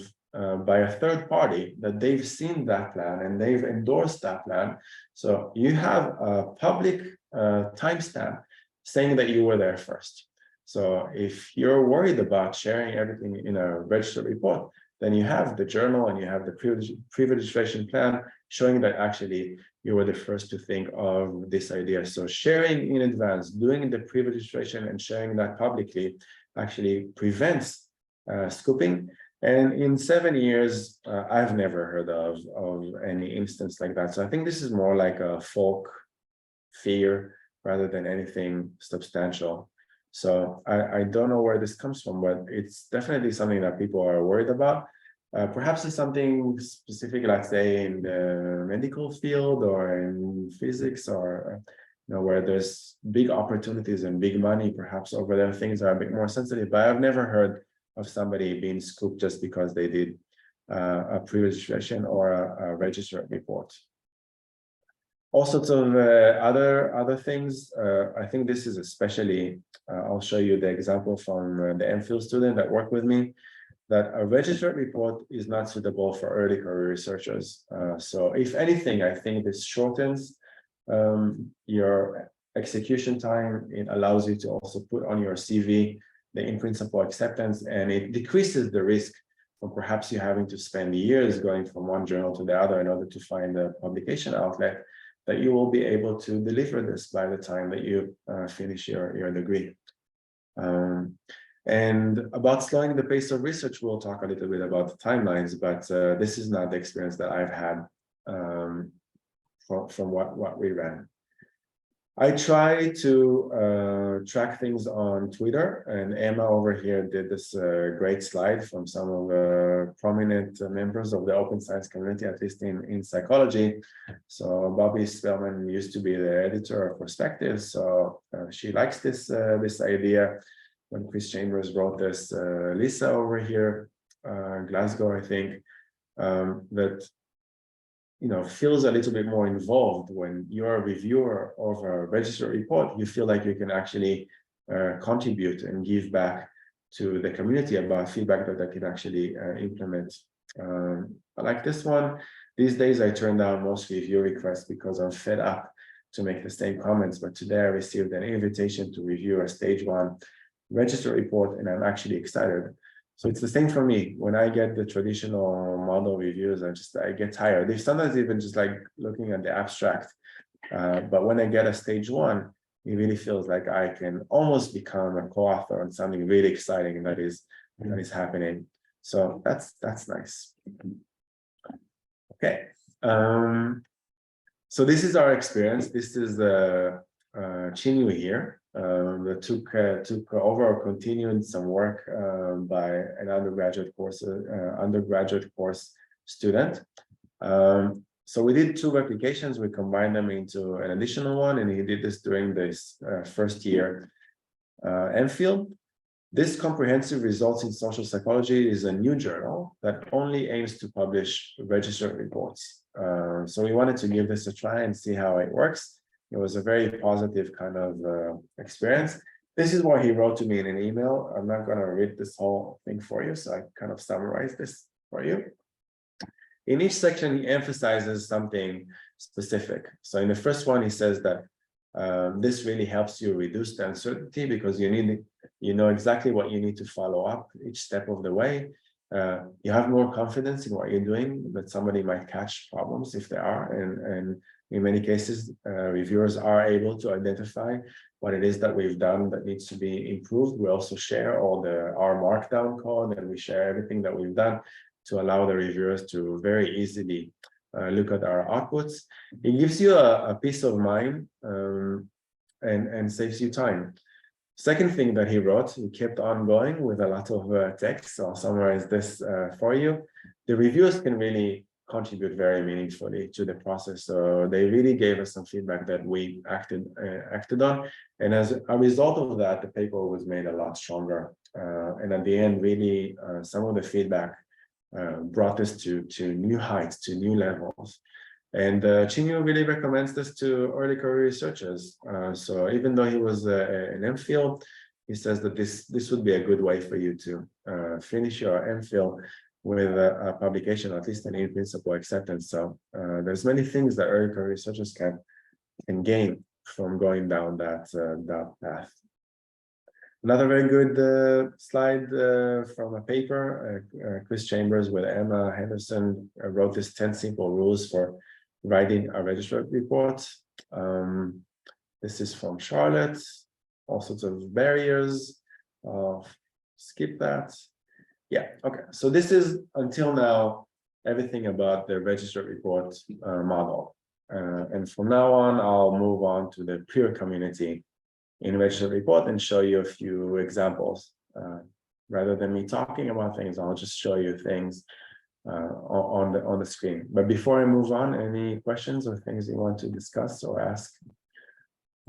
by a third party that they've seen that plan and they've endorsed that plan. So you have a public timestamp saying that you were there first. So if you're worried about sharing everything in a registered report, then you have the journal and you have the pre-registration plan showing that actually you were the first to think of this idea. So sharing in advance, doing the pre-registration and sharing that publicly actually prevents scooping. And in 7 years, I've never heard of any instance like that. So I think this is more like a folk fear rather than anything substantial. So I don't know where this comes from, but it's definitely something that people are worried about. Perhaps it's something specific, let's say in the medical field or in physics, or where there's big opportunities and big money, perhaps over there things are a bit more sensitive. But I've never heard of somebody being scooped just because they did a pre-registration or a registered report. all sorts of other things. I think this is especially, I'll show you the example from the MPhil student that worked with me, that a registered report is not suitable for early career researchers. So if anything, I think this shortens your execution time. It allows you to also put on your CV the in-principle acceptance, and it decreases the risk of perhaps you having to spend years going from one journal to the other in order to find a publication outlet, that you will be able to deliver this by the time that you finish your degree. And about slowing the pace of research, we'll talk a little bit about the timelines, but this is not the experience that I've had from what we ran. I try to track things on Twitter, and Emma over here did this great slide from some of the prominent members of the open science community, at least in psychology. So Bobby Spellman used to be the editor of Perspectives, so she likes this idea. When Chris Chambers wrote this, Lisa over here, Glasgow, I think, that feels a little bit more involved. When you're a reviewer of a registered report, you feel like you can actually contribute and give back to the community about feedback that they can actually implement. Like this one, these days I turn down most review requests because I'm fed up to make the same comments, but today I received an invitation to review a stage 1 registered report, and I'm actually excited. So it's the same for me. When I get the traditional model reviews, I get tired. They sometimes even just like looking at the abstract. But when I get a stage 1, it really feels like I can almost become a co-author on something really exciting that is happening. So that's nice. Okay. So this is our experience. This is the Chinyu here. That took over or continued some work by an undergraduate course student. So we did 2 replications. We combined them into an additional one, and he did this during this first year MPhil. This comprehensive results in social psychology is a new journal that only aims to publish registered reports. So we wanted to give this a try and see how it works. It was a very positive kind of experience. This is what he wrote to me in an email. I'm not going to read this whole thing for you, so I kind of summarize this for you. In each section, he emphasizes something specific. So in the first one, he says that this really helps you reduce the uncertainty because you know exactly what you need to follow up each step of the way. You have more confidence in what you're doing, that somebody might catch problems if they are, and in many cases, reviewers are able to identify what it is that we've done that needs to be improved. We also share our markdown code, and we share everything that we've done to allow the reviewers to very easily look at our outputs. It gives you a peace of mind and saves you time. Second thing that he wrote, he kept on going with a lot of text. So I'll summarize this for you. The reviewers can really contribute very meaningfully to the process. So they really gave us some feedback that we acted on. And as a result of that, the paper was made a lot stronger. And at the end, really, some of the feedback brought us to new heights, to new levels. And Chinyu really recommends this to early career researchers. So even though he was an MPhil, he says that this would be a good way for you to finish your MPhil with a publication, at least an in-principle acceptance. So there's many things that early career researchers can gain from going down that path. Another very good slide from a paper, Chris Chambers with Emma Henderson wrote this 10 simple rules for writing a registered report. This is from Charlotte, all sorts of barriers. Skip that. Yeah, okay. So this is, until now, everything about the registered report model. And from now on, I'll move on to the peer community in registered report and show you a few examples. Rather than me talking about things, I'll just show you things on the screen. But before I move on, any questions or things you want to discuss or ask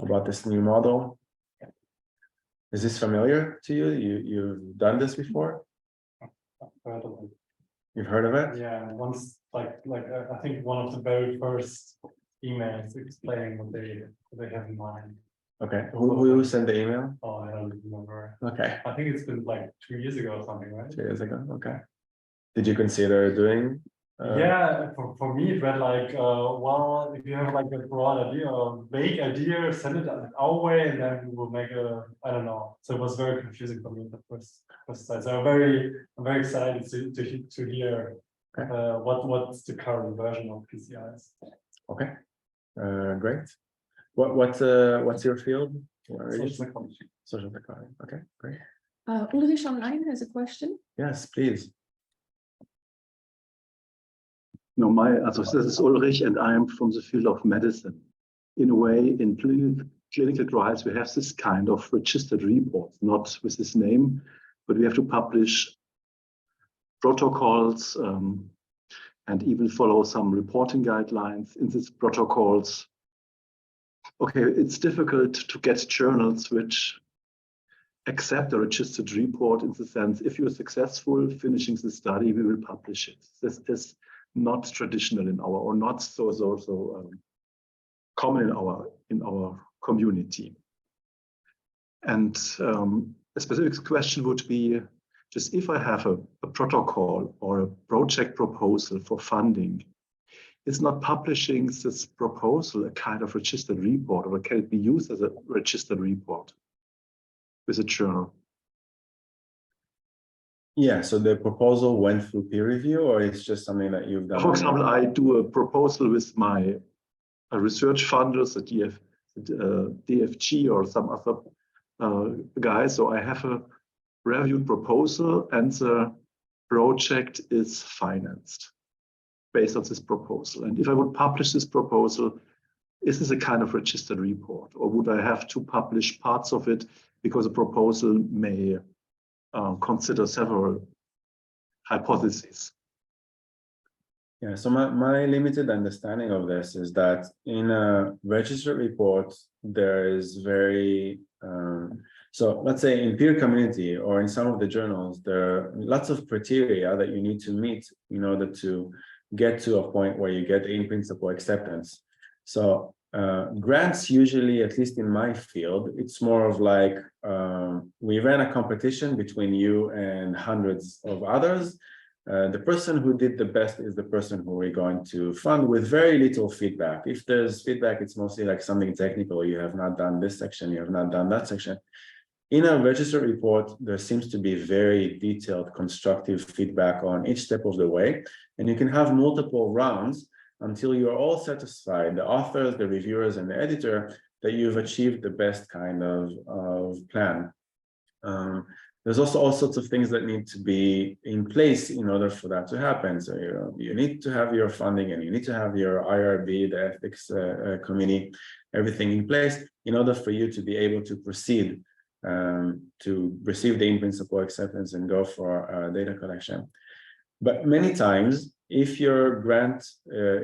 about this new model? Is this familiar to you? You've done this before? Heard of it. You've heard of it? Yeah, once like I think one of the very first emails explaining what they have in mind. Okay, who sent the email? Oh, I don't remember. Okay, I think it's been like 2 years ago or something, right? 2 years ago. Okay. Did you consider doing? Yeah, for me, it read like, well, if you have like a broad idea or vague idea, send it our way, and then we will make I don't know. So it was very confusing for me at the first side. So I'm very excited to hear what's the current version of PCIs. Okay, great. What's your field? Social psychology. Social psychology. Okay, great. Ulrich online has a question. Yes, please. No, this is Ulrich, and I am from the field of medicine. In a way, in clinical trials, we have this kind of registered reports, not with this name, but we have to publish protocols and even follow some reporting guidelines in these protocols. Okay, it's difficult to get journals which accept a registered report in the sense, if you're successful finishing the study, we will publish it. This is not traditional in our, or not so common in our community. And a specific question would be, just if I have a protocol or a project proposal for funding, is not publishing this proposal a kind of registered report, or can it be used as a registered report with a journal? Yeah, so the proposal went through peer review, or it's just something that you've done? For example, I do a proposal with my research funders at DFG or some other guys. So I have a reviewed proposal, and the project is financed based on this proposal. And if I would publish this proposal, is this a kind of registered report, or would I have to publish parts of it because a proposal may consider several hypotheses? Yeah, so my limited understanding of this is that in a registered report, there is so let's say in peer community or in some of the journals, there are lots of criteria that you need to meet in order to get to a point where you get in principle acceptance. So grants usually, at least in my field, it's more of like we ran a competition between you and hundreds of others. The person who did the best is the person who we're going to fund with very little feedback. If there's feedback, it's mostly like something technical. You have not done this section, you have not done that section. In a registered report, there seems to be very detailed constructive feedback on each step of the way. And you can have multiple rounds until you're all satisfied, the authors, the reviewers, and the editor, that you've achieved the best kind of plan. There's also all sorts of things that need to be in place in order for that to happen. So you need to have your funding, and you need to have your IRB, the ethics committee, everything in place in order for you to be able to proceed to receive the in-principle acceptance and go for data collection. But many times, if your grant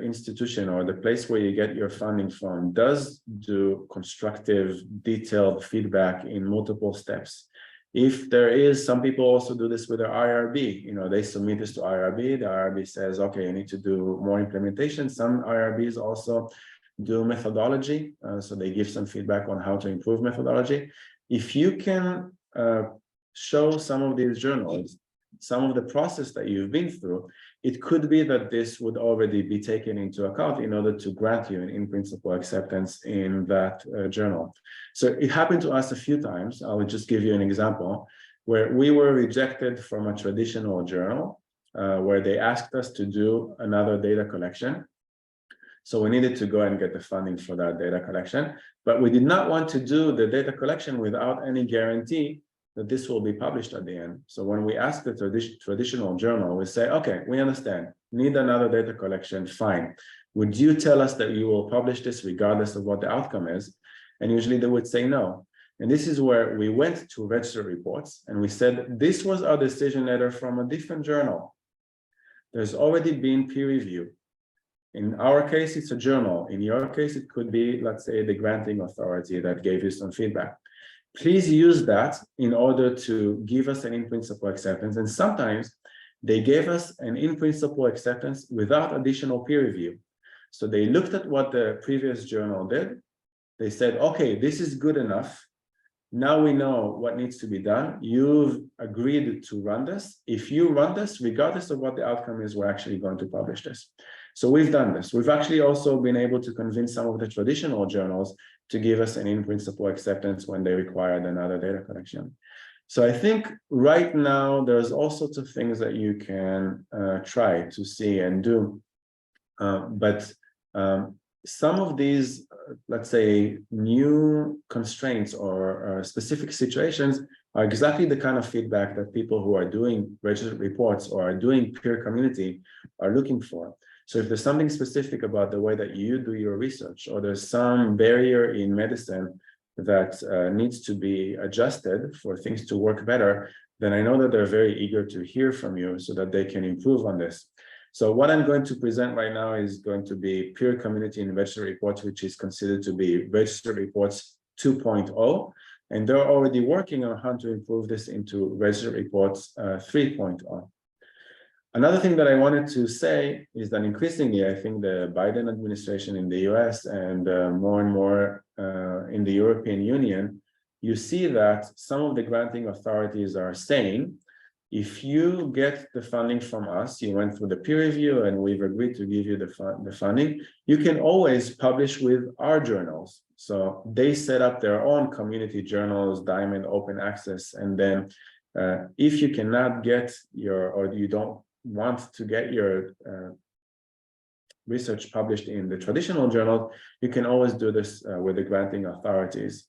institution or the place where you get your funding from does do constructive, detailed feedback in multiple steps, if there is, some people also do this with their IRB, they submit this to IRB, the IRB says, okay, you need to do more implementation. Some IRBs also do methodology, so they give some feedback on how to improve methodology. If you can show some of these journals, some of the process that you've been through, it could be that this would already be taken into account in order to grant you an in-principle acceptance in that journal. So it happened to us a few times. I will just give you an example where we were rejected from a traditional journal where they asked us to do another data collection. So we needed to go and get the funding for that data collection, but we did not want to do the data collection without any guarantee that this will be published at the end. So when we ask the traditional journal, we say, okay, we understand, need another data collection, fine. Would you tell us that you will publish this regardless of what the outcome is? And usually they would say no. And this is where we went to registered reports and we said, this was our decision letter from a different journal. There's already been peer review. In our case, it's a journal. In your case, it could be, let's say, the granting authority that gave you some feedback. Please use that in order to give us an in-principle acceptance. And sometimes they gave us an in-principle acceptance without additional peer review. So they looked at what the previous journal did. They said, okay, this is good enough. Now we know what needs to be done. You've agreed to run this. If you run this, regardless of what the outcome is, we're actually going to publish this. So we've done this. We've actually also been able to convince some of the traditional journals to give us an in-principle acceptance when they required another data collection. So I think right now, there's all sorts of things that you can try to see and do. Some of these, let's say, new constraints or specific situations are exactly the kind of feedback that people who are doing registered reports or are doing peer community are looking for. So if there's something specific about the way that you do your research, or there's some barrier in medicine that needs to be adjusted for things to work better, then I know that they're very eager to hear from you so that they can improve on this. So what I'm going to present right now is going to be peer community in registered reports, which is considered to be registered reports 2.0. And they're already working on how to improve this into registered reports 3.0. Another thing that I wanted to say is that increasingly, I think the Biden administration in the US and more and more in the European Union, you see that some of the granting authorities are saying, if you get the funding from us, you went through the peer review and we've agreed to give you the funding, you can always publish with our journals. So they set up their own community journals, Diamond, Open Access, and then if you cannot get your, or you don't want to get your research published in the traditional journal, you can always do this with the granting authorities.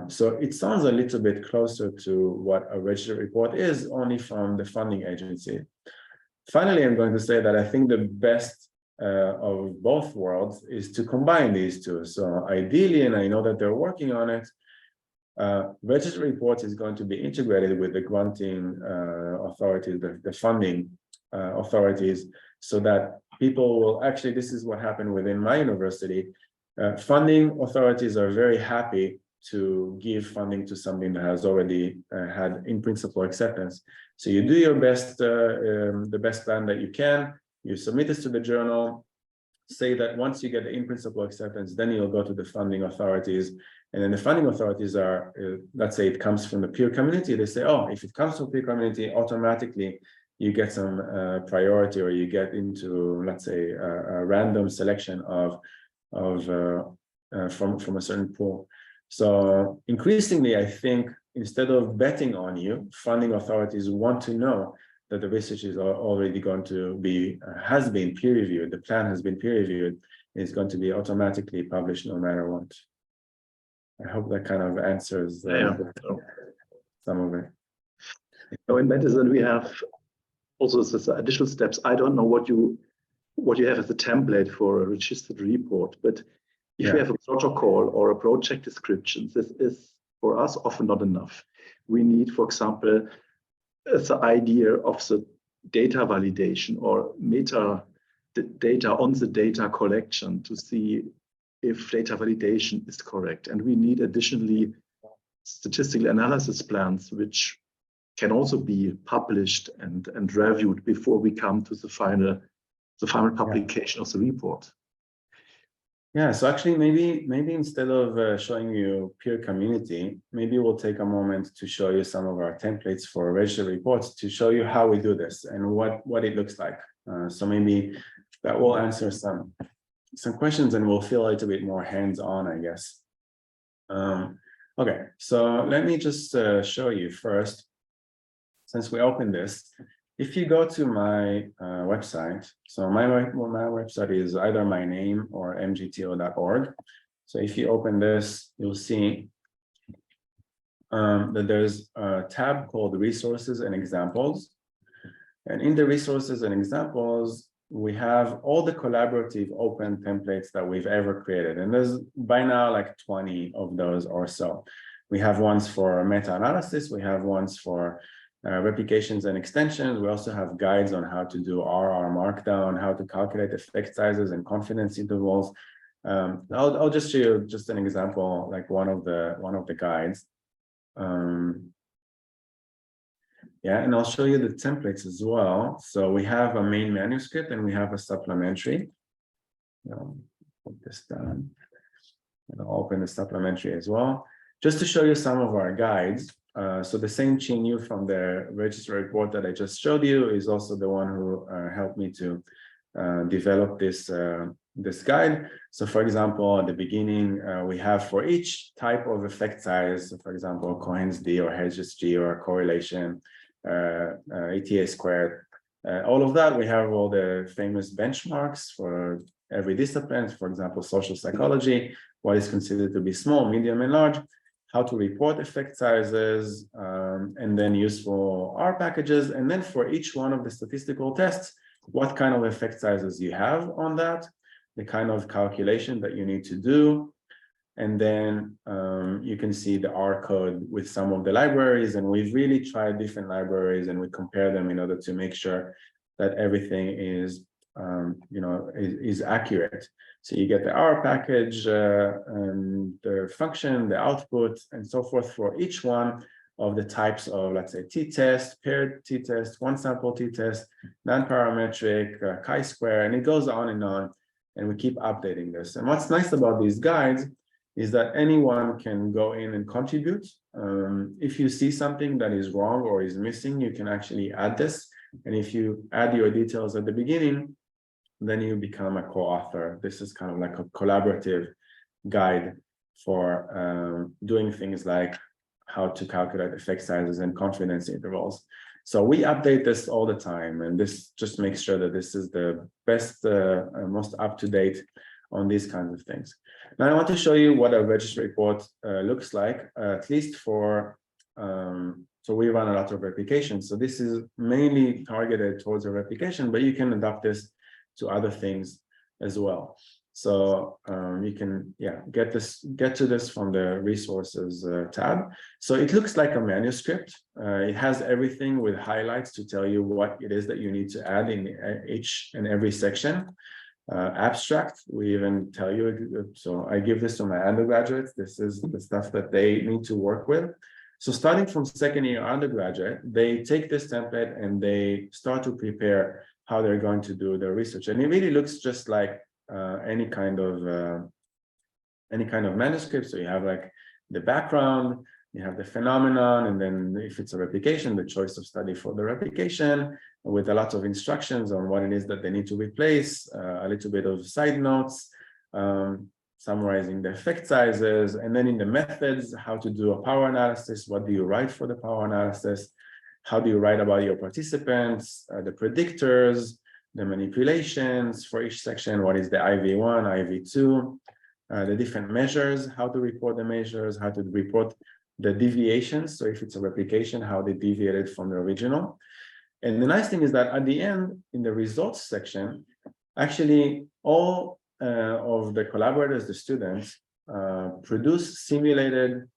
So it sounds a little bit closer to what a registered report is, only from the funding agency. Finally, I'm going to say that I think the best of both worlds is to combine these two. So ideally, and I know that they're working on it, registered reports is going to be integrated with the granting authorities, the funding authorities, so that people will actually, this is what happened within my university, funding authorities are very happy to give funding to something that has already had in principle acceptance. So you do your best, the best plan that you can, you submit this to the journal, say that once you get the in principle acceptance, then you'll go to the funding authorities. And then the funding authorities are, let's say it comes from the peer community, they say, oh, if it comes from peer community, automatically you get some priority, or you get into, let's say, a random selection from a certain pool. So increasingly, I think instead of betting on you, funding authorities want to know that the research is already going to be, has been peer reviewed, the plan has been peer reviewed, is going to be automatically published no matter what. I hope that kind of answers some of it. Now in medicine, we have also additional steps. I don't know what you have as a template for a registered report, but if you have a protocol or a project description, this is for us often not enough. We need, for example, the idea of the data validation or data on the data collection to see if data validation is correct. And we need additionally statistical analysis plans, which can also be published and reviewed before we come to the final publication of the report. Yeah, so actually maybe instead of showing you peer community, maybe we'll take a moment to show you some of our templates for registered reports to show you how we do this and what it looks like. So maybe that will answer some questions and we'll feel a little bit more hands-on, I guess. Okay, so let me just show you first, since we opened this. If you go to my website, so my website is either my name or mgto.org. So if you open this, you'll see that there's a tab called Resources and Examples. And in the Resources and Examples, we have all the collaborative open templates that we've ever created. And there's by now like 20 of those or so. We have ones for meta-analysis, we have ones for replications and extensions. We also have guides on how to do RR Markdown, how to calculate effect sizes and confidence intervals. I'll just show you just an example, like one of the guides. Yeah, and I'll show you the templates as well. So we have a main manuscript and we have a supplementary. put this down. And I'll open the supplementary as well, just to show you some of our guides. So the same Chinyu from the registry report that I just showed you is also the one who helped me to develop this guide. So for example, at the beginning, we have for each type of effect size, for example, Cohen's d or Hedges g or correlation, ETA squared, all of that, we have all the famous benchmarks for every discipline. For example, social psychology, what is considered to be small, medium, and large, how to report effect sizes, and then useful R packages. And then for each one of the statistical tests, what kind of effect sizes you have on that, the kind of calculation that you need to do. And then you can see the R code with some of the libraries, and we've really tried different libraries and we compare them in order to make sure that everything is, is accurate. So you get the R package, and the function, the output, and so forth for each one of the types of, let's say, t-test, paired t-test, one sample t-test, non-parametric, chi-square, and it goes on, and we keep updating this. And what's nice about these guides is that anyone can go in and contribute. If you see something that is wrong or is missing, you can actually add this. And if you add your details at the beginning, then you become a co-author. This is kind of like a collaborative guide for doing things like how to calculate effect sizes and confidence intervals. So we update this all the time, and this just makes sure that this is the best, most up-to-date on these kinds of things. Now I want to show you what a registry report looks like, at least for, so we run a lot of replications. So this is mainly targeted towards a replication, but you can adapt this to other things as well. So you can, get to this from the resources tab. So it looks like a manuscript. It has everything with highlights to tell you what it is that you need to add in each and every section. Abstract, we even tell you, so I give this to my undergraduates. This is the stuff that they need to work with. So starting from second year undergraduate, they take this template and they start to prepare how they're going to do their research. And it really looks just like any kind of manuscript. So you have like the background, you have the phenomenon, and then if it's a replication, the choice of study for the replication, with a lot of instructions on what it is that they need to replace, a little bit of side notes, summarizing the effect sizes, and then in the methods, how to do a power analysis, what do you write for the power analysis, how do you write about your participants, the predictors, the manipulations for each section, what is the IV1, IV2, the different measures, how to report the measures, how to report the deviations. So if it's a replication, how they deviated from the original. And the nice thing is that at the end, in the results section, actually all of the collaborators, the students, produce simulated,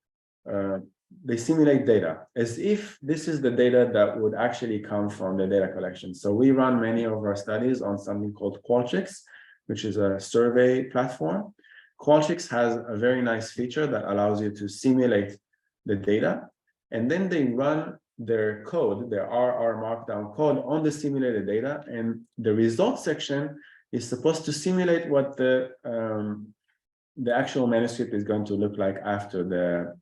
they simulate data as if this is the data that would actually come from the data collection. So we run many of our studies on something called Qualtrics, which is a survey platform. Qualtrics has a very nice feature that allows you to simulate the data, and then they run their code, their RR markdown code on the simulated data, and the results section is supposed to simulate what the actual manuscript is going to look like after the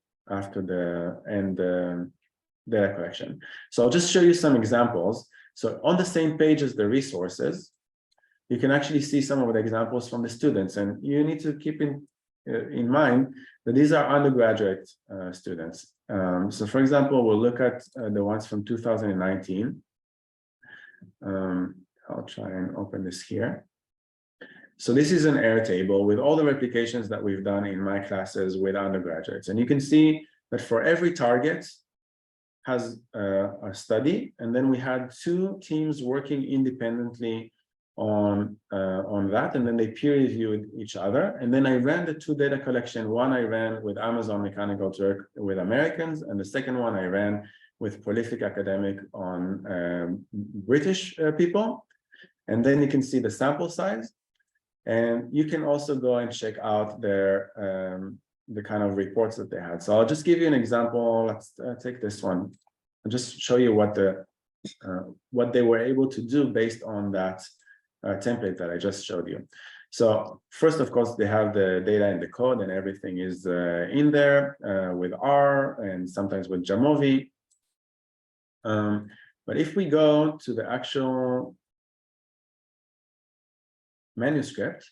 end data collection. So I'll just show you some examples. So on the same page as the resources, you can actually see some of the examples from the students, and you need to keep in mind that these are undergraduate students. So for example, we'll look at the ones from 2019. I'll try and open this here. So this is an Airtable with all the replications that we've done in my classes with undergraduates. And you can see that for every target has a study. And then we had two teams working independently on that. And then they peer reviewed each other. And then I ran the two data collection. One I ran with Amazon Mechanical Turk with Americans. And the second one I ran with Prolific Academic on British people. And then you can see the sample size. And you can also go and check out their the kind of reports that they had. So I'll just give you an example. Let's take this one. I'll just show you what they were able to do based on that template that I just showed you. So first, of course, they have the data in the code and everything is in there with R and sometimes with Jamovi. But if we go to the actual manuscript,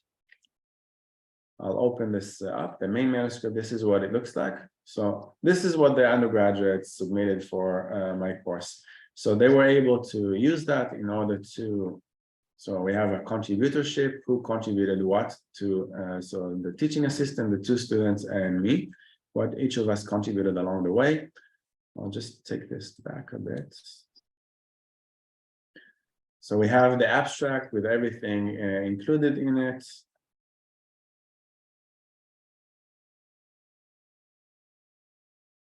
I'll open this up, the main manuscript. This is what it looks like. So this is what the undergraduates submitted for my course. So they were able to use that in order to, so we have a contributorship, who contributed what to, so the teaching assistant, the 2 students and me, what each of us contributed along the way. I'll just take this back a bit. So we have the abstract with everything included in it.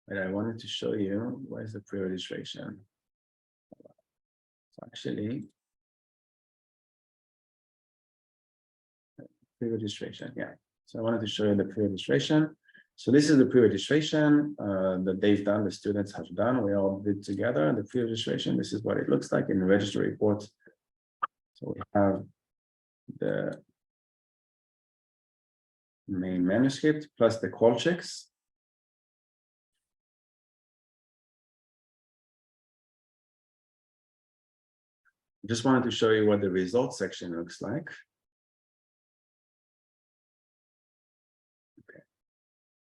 And I wanted to show you where's the pre-registration. So actually, pre-registration, yeah. So I wanted to show you the pre-registration. So this is the pre-registration that they've done, the students have done. We all did together the pre-registration. This is what it looks like in the registry report. So we have the main manuscript plus the call checks. Just wanted to show you what the results section looks like. Okay.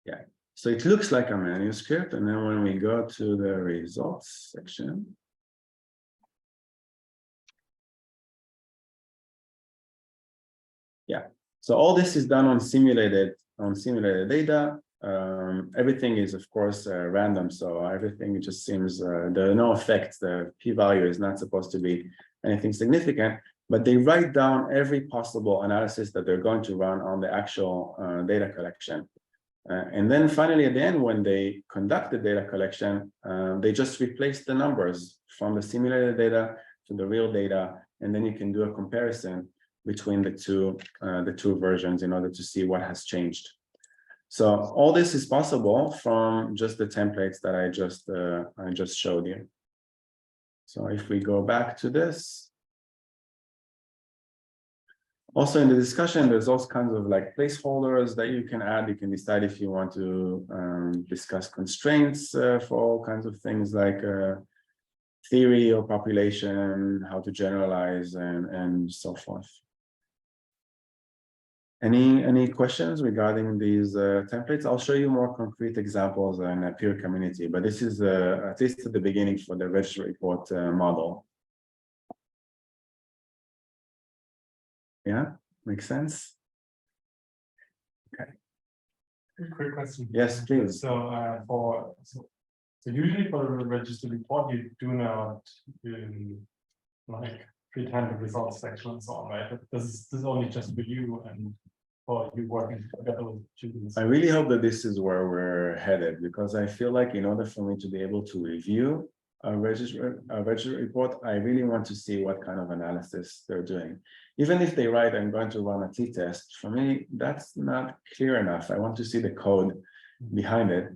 Yeah, so it looks like a manuscript, and then when we go to the results section, yeah, so all this is done on simulated data. Everything is, of course, random, so everything just seems there are no effects. The p-value is not supposed to be anything significant, but they write down every possible analysis that they're going to run on the actual data collection. And then finally, at the end, when they conduct the data collection, they just replace the numbers from the simulated data to the real data, and then you can do a comparison between the two versions in order to see what has changed. So all this is possible from just the templates that I just showed you. So if we go back to this, also in the discussion, there's all kinds of like placeholders that you can add. You can decide if you want to discuss constraints for all kinds of things like theory or population, how to generalize, and so forth. Any questions regarding these templates? I'll show you more concrete examples in a peer community, but this is at least at the beginning for the registry report model. Yeah, makes sense. Okay. Quick question. Yes, please. So so usually for the registered report, you do not like pretend the results section and so on, right? But this is only just for you and for you working together with students. I really hope that this is where we're headed, because I feel like in order for me to be able to review a registry report, I really want to see what kind of analysis they're doing. Even if they write, I'm going to run a t-test, for me, that's not clear enough. I want to see the code behind it.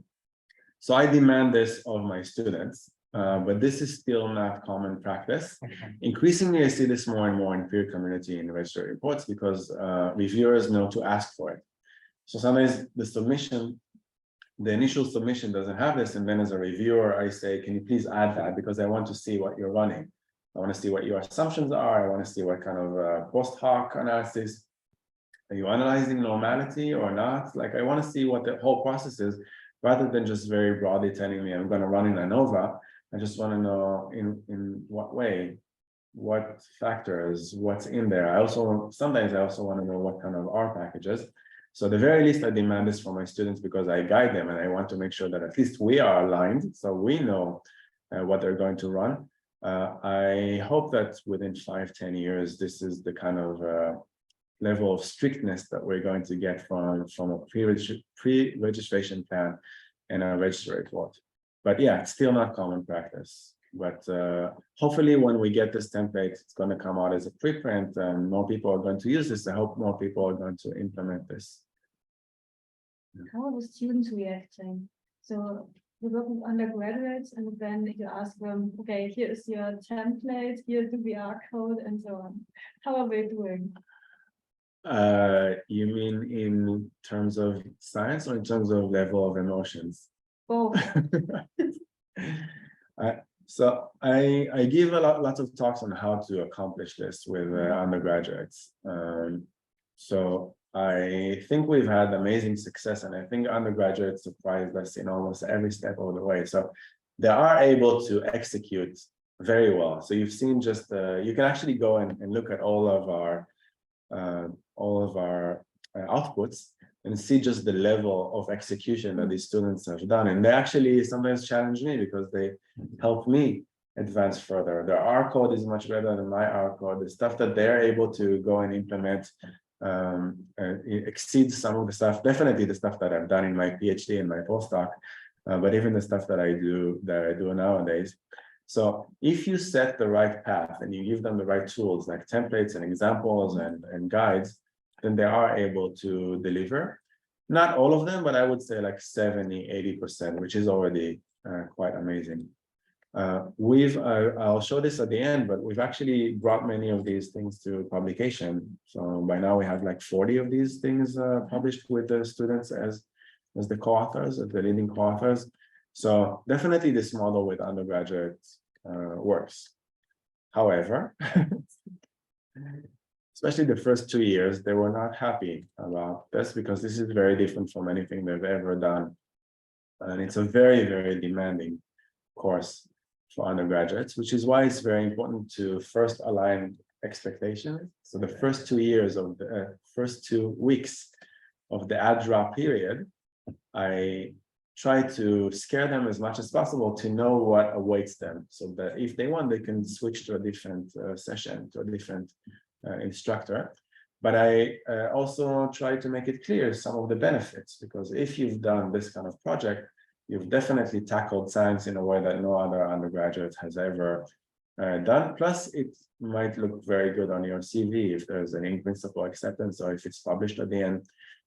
So I demand this of my students, but this is still not common practice. Okay. Increasingly, I see this more and more in peer community in registry reports because reviewers know to ask for it. So sometimes the initial submission doesn't have this, and then as a reviewer, I say, can you please add that, because I want to see what you're running. I want to see what your assumptions are. I want to see what kind of post hoc analysis. Are you analyzing normality or not? Like, I want to see what the whole process is, rather than just very broadly telling me I'm going to run in ANOVA. I just want to know in what way, what factors, what's in there. Sometimes I also want to know what kind of R packages. So at the very least, I demand this from my students because I guide them and I want to make sure that at least we are aligned, so we know what they're going to run. I hope that within 5-10 years, this is the kind of level of strictness that we're going to get from a pre-registration plan and a registry report. But yeah, it's still not common practice. But hopefully when we get this template, it's going to come out as a preprint and more people are going to use this. I hope more people are going to implement this. How are the students reacting? So you work with undergraduates and then you ask them, okay, here is your template, here's the VR code and so on. How are they doing? You mean in terms of science or in terms of level of emotions? Both. So I give lots of talks on how to accomplish this with undergraduates. So I think we've had amazing success, and I think undergraduates surprised us in almost every step of the way. So they are able to execute very well. So you've seen just you can actually go and look at all of our outputs and see just the level of execution that these students have done. And they actually sometimes challenge me because they help me advance further. Their R code is much better than my R code. The stuff that they're able to go and implement it exceeds some of the stuff, definitely the stuff that I've done in my PhD and my postdoc, but even the stuff that I do nowadays. So if you set the right path and you give them the right tools like templates and examples and guides, then they are able to deliver. Not all of them, but I would say like 70–80%, which is already quite amazing. I'll show this at the end, but we've actually brought many of these things to publication. So by now we have like 40 of these things published with the students as the co-authors, as the leading co-authors. So definitely this model with undergraduates works. However, especially the first 2 years, they were not happy about this because this is very different from anything they've ever done. And it's a very, very demanding course for undergraduates, which is why it's very important to first align expectations. So the first 2 years of the first 2 weeks of the ad-drop period, I try to scare them as much as possible to know what awaits them, so that if they want, they can switch to a different session, to a different instructor. But I also try to make it clear some of the benefits, because if you've done this kind of project, you've definitely tackled science in a way that no other undergraduate has ever done. Plus, it might look very good on your CV if there's an in-principle acceptance or if it's published at the end.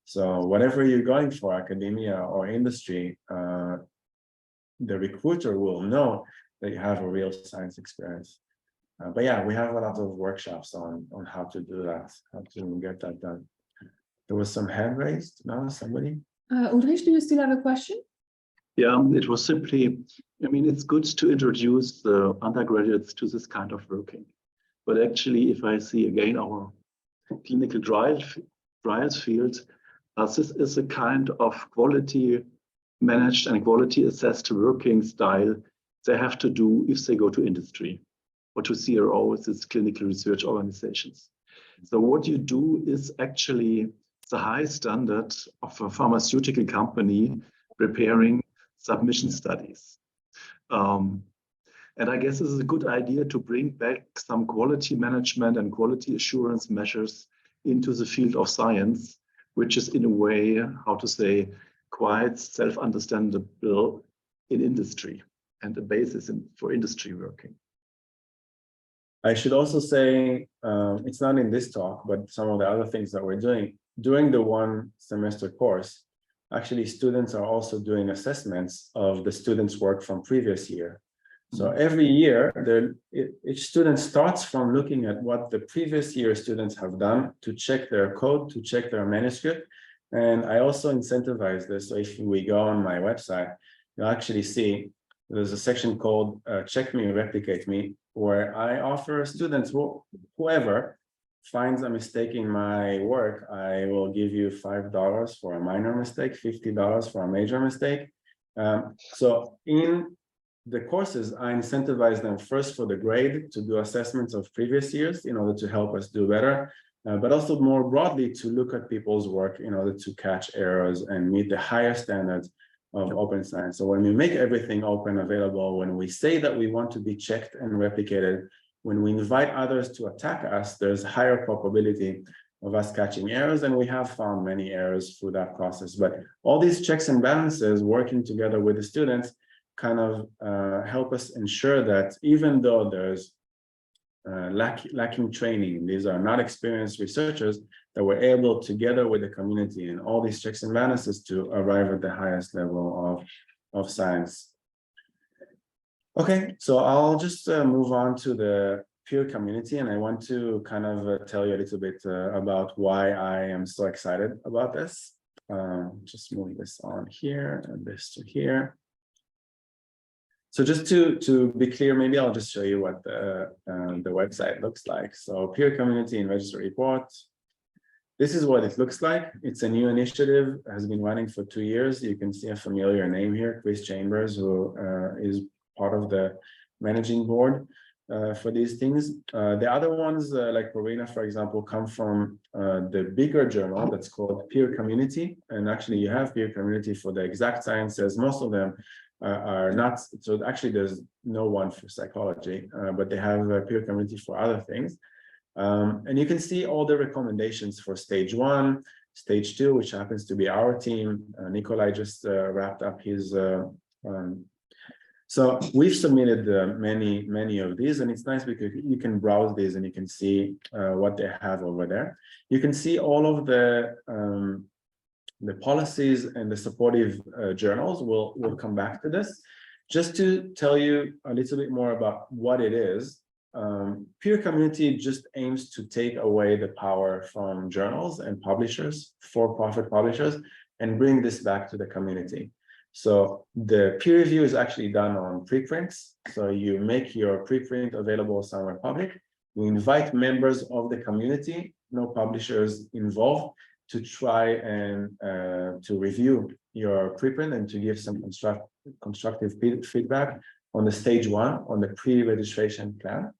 So whatever you're going for, academia or industry, the recruiter will know that you have a real science experience. But yeah, we have a lot of workshops on how to do that, how to get that done. There was some hand raised. No, somebody? Ulrich, do you still have a question? Yeah, it was simply, I mean, it's good to introduce the undergraduates to this kind of working. But actually, if I see again our clinical trials field, this is a kind of quality managed and quality assessed working style they have to do if they go to industry or to CROs, it's clinical research organizations. So what you do is actually the high standard of a pharmaceutical company preparing submission studies. And I guess this is a good idea to bring back some quality management and quality assurance measures into the field of science, which is in a way, how to say, quite self-understandable in industry and a basis for industry working. I should also say, it's not in this talk, but some of the other things that we're doing. During the 1 semester course, actually students are also doing assessments of the students' work from previous year. So every year, each student starts from looking at what the previous year students have done to check their code, to check their manuscript. And I also incentivize this. So if we go on my website, you'll actually see there's a section called Check Me, Replicate Me, where I offer students, whoever finds a mistake in my work, I will give you $5 for a minor mistake, $50 for a major mistake. So in the courses, I incentivize them first for the grade to do assessments of previous years in order to help us do better, but also more broadly to look at people's work in order to catch errors and meet the higher standards of open science. So when we make everything open available, when we say that we want to be checked and replicated, when we invite others to attack us, there's higher probability of us catching errors, and we have found many errors through that process. But all these checks and balances working together with the students kind of help us ensure that even though there's lacking training, these are not experienced researchers, that we're able together with the community and all these checks and balances to arrive at the highest level of science. Okay, so I'll just move on to the peer community, and I want to kind of tell you a little bit about why I am so excited about this. Just move this on here and this to here. So just to be clear, maybe I'll just show you what the website looks like. So peer community in Register Report. This is what it looks like. It's a new initiative, has been running for 2 years. You can see a familiar name here, Chris Chambers, who is part of the managing board for these things. The other ones, like Corina, for example, come from the bigger journal that's called Peer Community. And actually you have Peer Community for the exact sciences. Most of them are not, so actually there's no one for psychology, but they have a Peer Community for other things. And you can see all the recommendations for stage 1, stage 2, which happens to be our team. Nikolai just wrapped up his. So we've submitted many of these, and it's nice because you can browse these and you can see what they have over there. You can see all of the policies and the supportive journals. We'll come back to this. Just to tell you a little bit more about what it is. Peer community just aims to take away the power from journals and publishers, for-profit publishers, and bring this back to the community. So the peer review is actually done on preprints. So you make your preprint available somewhere public. You invite members of the community, no publishers involved, to try and to review your preprint and to give some constructive feedback on the stage 1, on the pre-registration plan.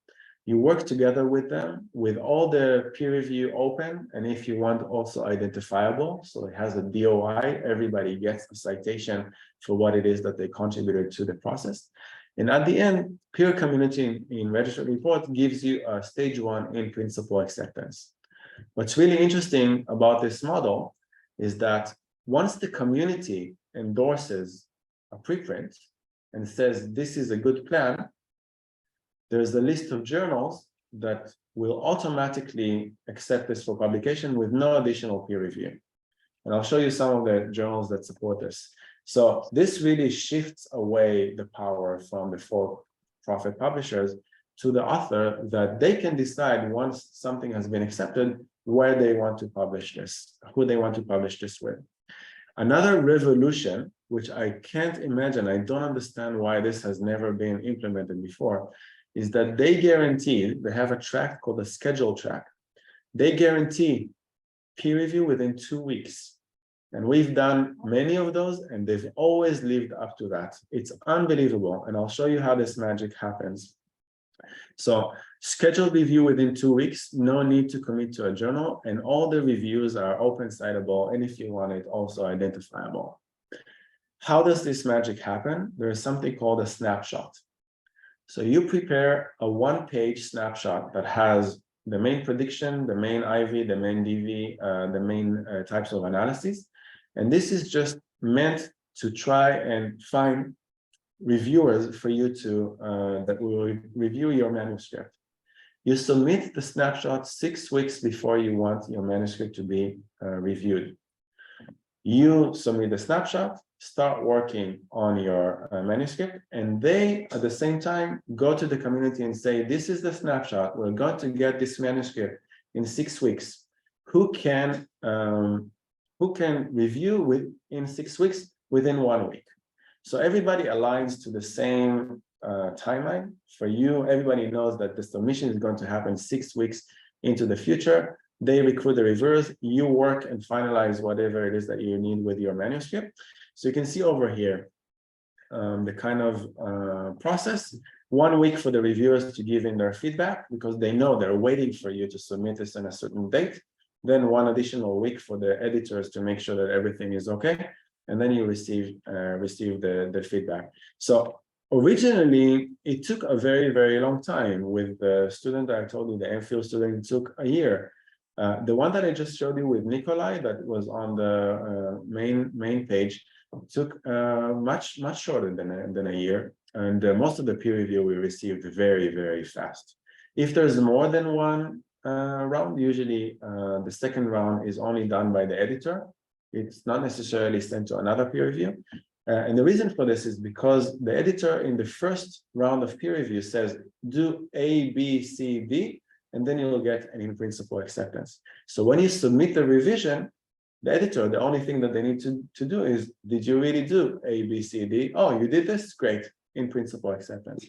You work together with them, with all the peer review open, and if you want also identifiable, so it has a DOI, everybody gets a citation for what it is that they contributed to the process. And at the end, peer community in registered report gives you a stage 1 in principle acceptance. What's really interesting about this model is that once the community endorses a preprint and says this is a good plan, there's a list of journals that will automatically accept this for publication with no additional peer review. And I'll show you some of the journals that support this. So this really shifts away the power from the for-profit publishers to the author, that they can decide once something has been accepted, where they want to publish this, who they want to publish this with. Another revolution, which I can't imagine, I don't understand why this has never been implemented before, is that they guarantee, they have a track called a schedule track. They guarantee peer review within 2 weeks. And we've done many of those, and they've always lived up to that. It's unbelievable. And I'll show you how this magic happens. So scheduled review within 2 weeks, no need to commit to a journal, and all the reviews are open citable, and if you want it, also identifiable. How does this magic happen? There is something called a snapshot. So you prepare a 1-page snapshot that has the main prediction, the main IV, the main DV, the main types of analysis. And this is just meant to try and find reviewers for you to, that will review your manuscript. You submit the snapshot 6 weeks before you want your manuscript to be reviewed. You submit the snapshot, start working on your manuscript, and they at the same time go to the community and say, this is the snapshot, we're going to get this manuscript in 6 weeks. Who can review in 6 weeks within 1 week? So everybody aligns to the same timeline. For you, everybody knows that the submission is going to happen 6 weeks into the future. They recruit the reviewers, you work and finalize whatever it is that you need with your manuscript. So you can see over here the kind of process. 1 week for the reviewers to give in their feedback, because they know they're waiting for you to submit this on a certain date. Then 1 additional week for the editors to make sure that everything is okay. And then you receive the feedback. So originally, it took a very, very long time. With the student that I told you, the MPhil student, it took a year. The one that I just showed you with Nikolai, that was on the main page, took much shorter than a year. And most of the peer review we received very, very fast. If there's more than one round, usually the second round is only done by the editor. It's not necessarily sent to another peer review. And the reason for this is because the editor in the first round of peer review says, do A, B, C, D, and then you'll get an in-principle acceptance. So when you submit the revision, the editor, the only thing that they need to do is, did you really do A, B, C, D? Oh, you did this? Great, in-principle acceptance.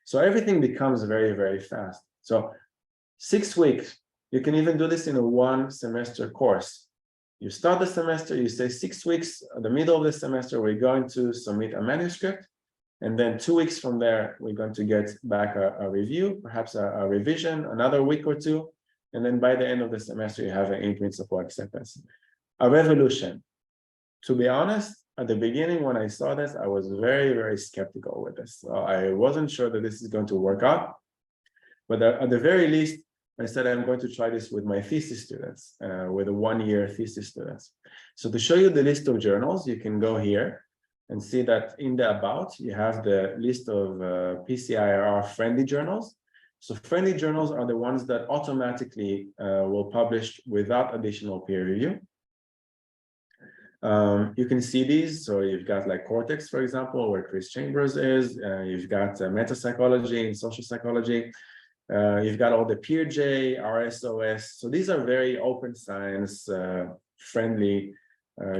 So everything becomes very, very fast. So 6 weeks, you can even do this in a 1-semester course. You start the semester, you say 6 weeks, at the middle of the semester, we're going to submit a manuscript. And then 2 weeks from there, we're going to get back a review, perhaps a revision, another week or two. And then by the end of the semester, you have an in-principle acceptance. A revolution. To be honest, at the beginning, when I saw this, I was very, very skeptical with this. So I wasn't sure that this is going to work out. But at the very least, I said, I'm going to try this with my thesis students, with a 1-year thesis students. So to show you the list of journals, you can go here and see that in the about, you have the list of PCIRR friendly journals. So friendly journals are the ones that automatically will publish without additional peer review. You can see these. So you've got like Cortex, for example, where Chris Chambers is. You've got meta-psychology and social psychology. You've got all the PeerJ, RSOS. So these are very open science friendly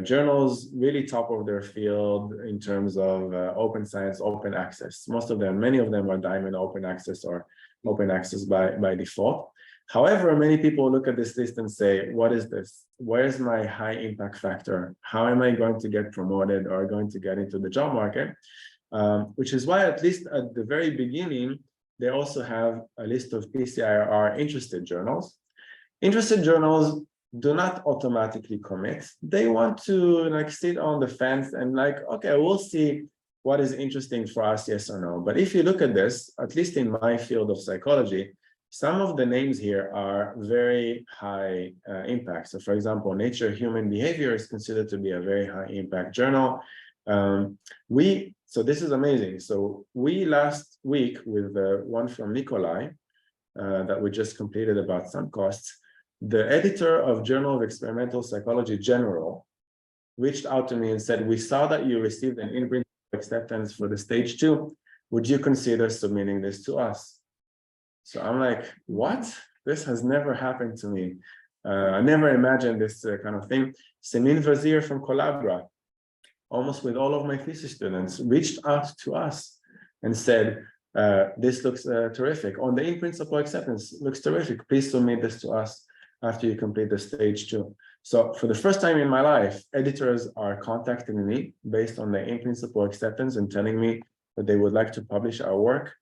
journals, really top of their field in terms of open science, open access. Most of them, many of them are Diamond open access or open access by default. However, many people look at this list and say, what is this? Where's my high impact factor? How am I going to get promoted or going to get into the job market? Which is why, at least at the very beginning, they also have a list of PCIRR interested journals. Interested journals do not automatically commit. They want to like sit on the fence and like, okay, we'll see what is interesting for us, yes or no. But if you look at this, at least in my field of psychology, some of the names here are very high impact. So for example, Nature Human Behavior is considered to be a very high impact journal. So this is amazing. So we last week with the one from Nikolai that we just completed about sunk costs, the editor of Journal of Experimental Psychology General reached out to me and said, we saw that you received an in-principle acceptance for the stage 2. Would you consider submitting this to us? So I'm like, what? This has never happened to me. I never imagined this kind of thing. Semin Vazir from Collabra, almost with all of my thesis students, reached out to us and said, this looks terrific. On the in-principle acceptance, looks terrific. Please submit this to us after you complete the stage 2. So for the first time in my life, editors are contacting me based on the in-principle acceptance and telling me that they would like to publish our work.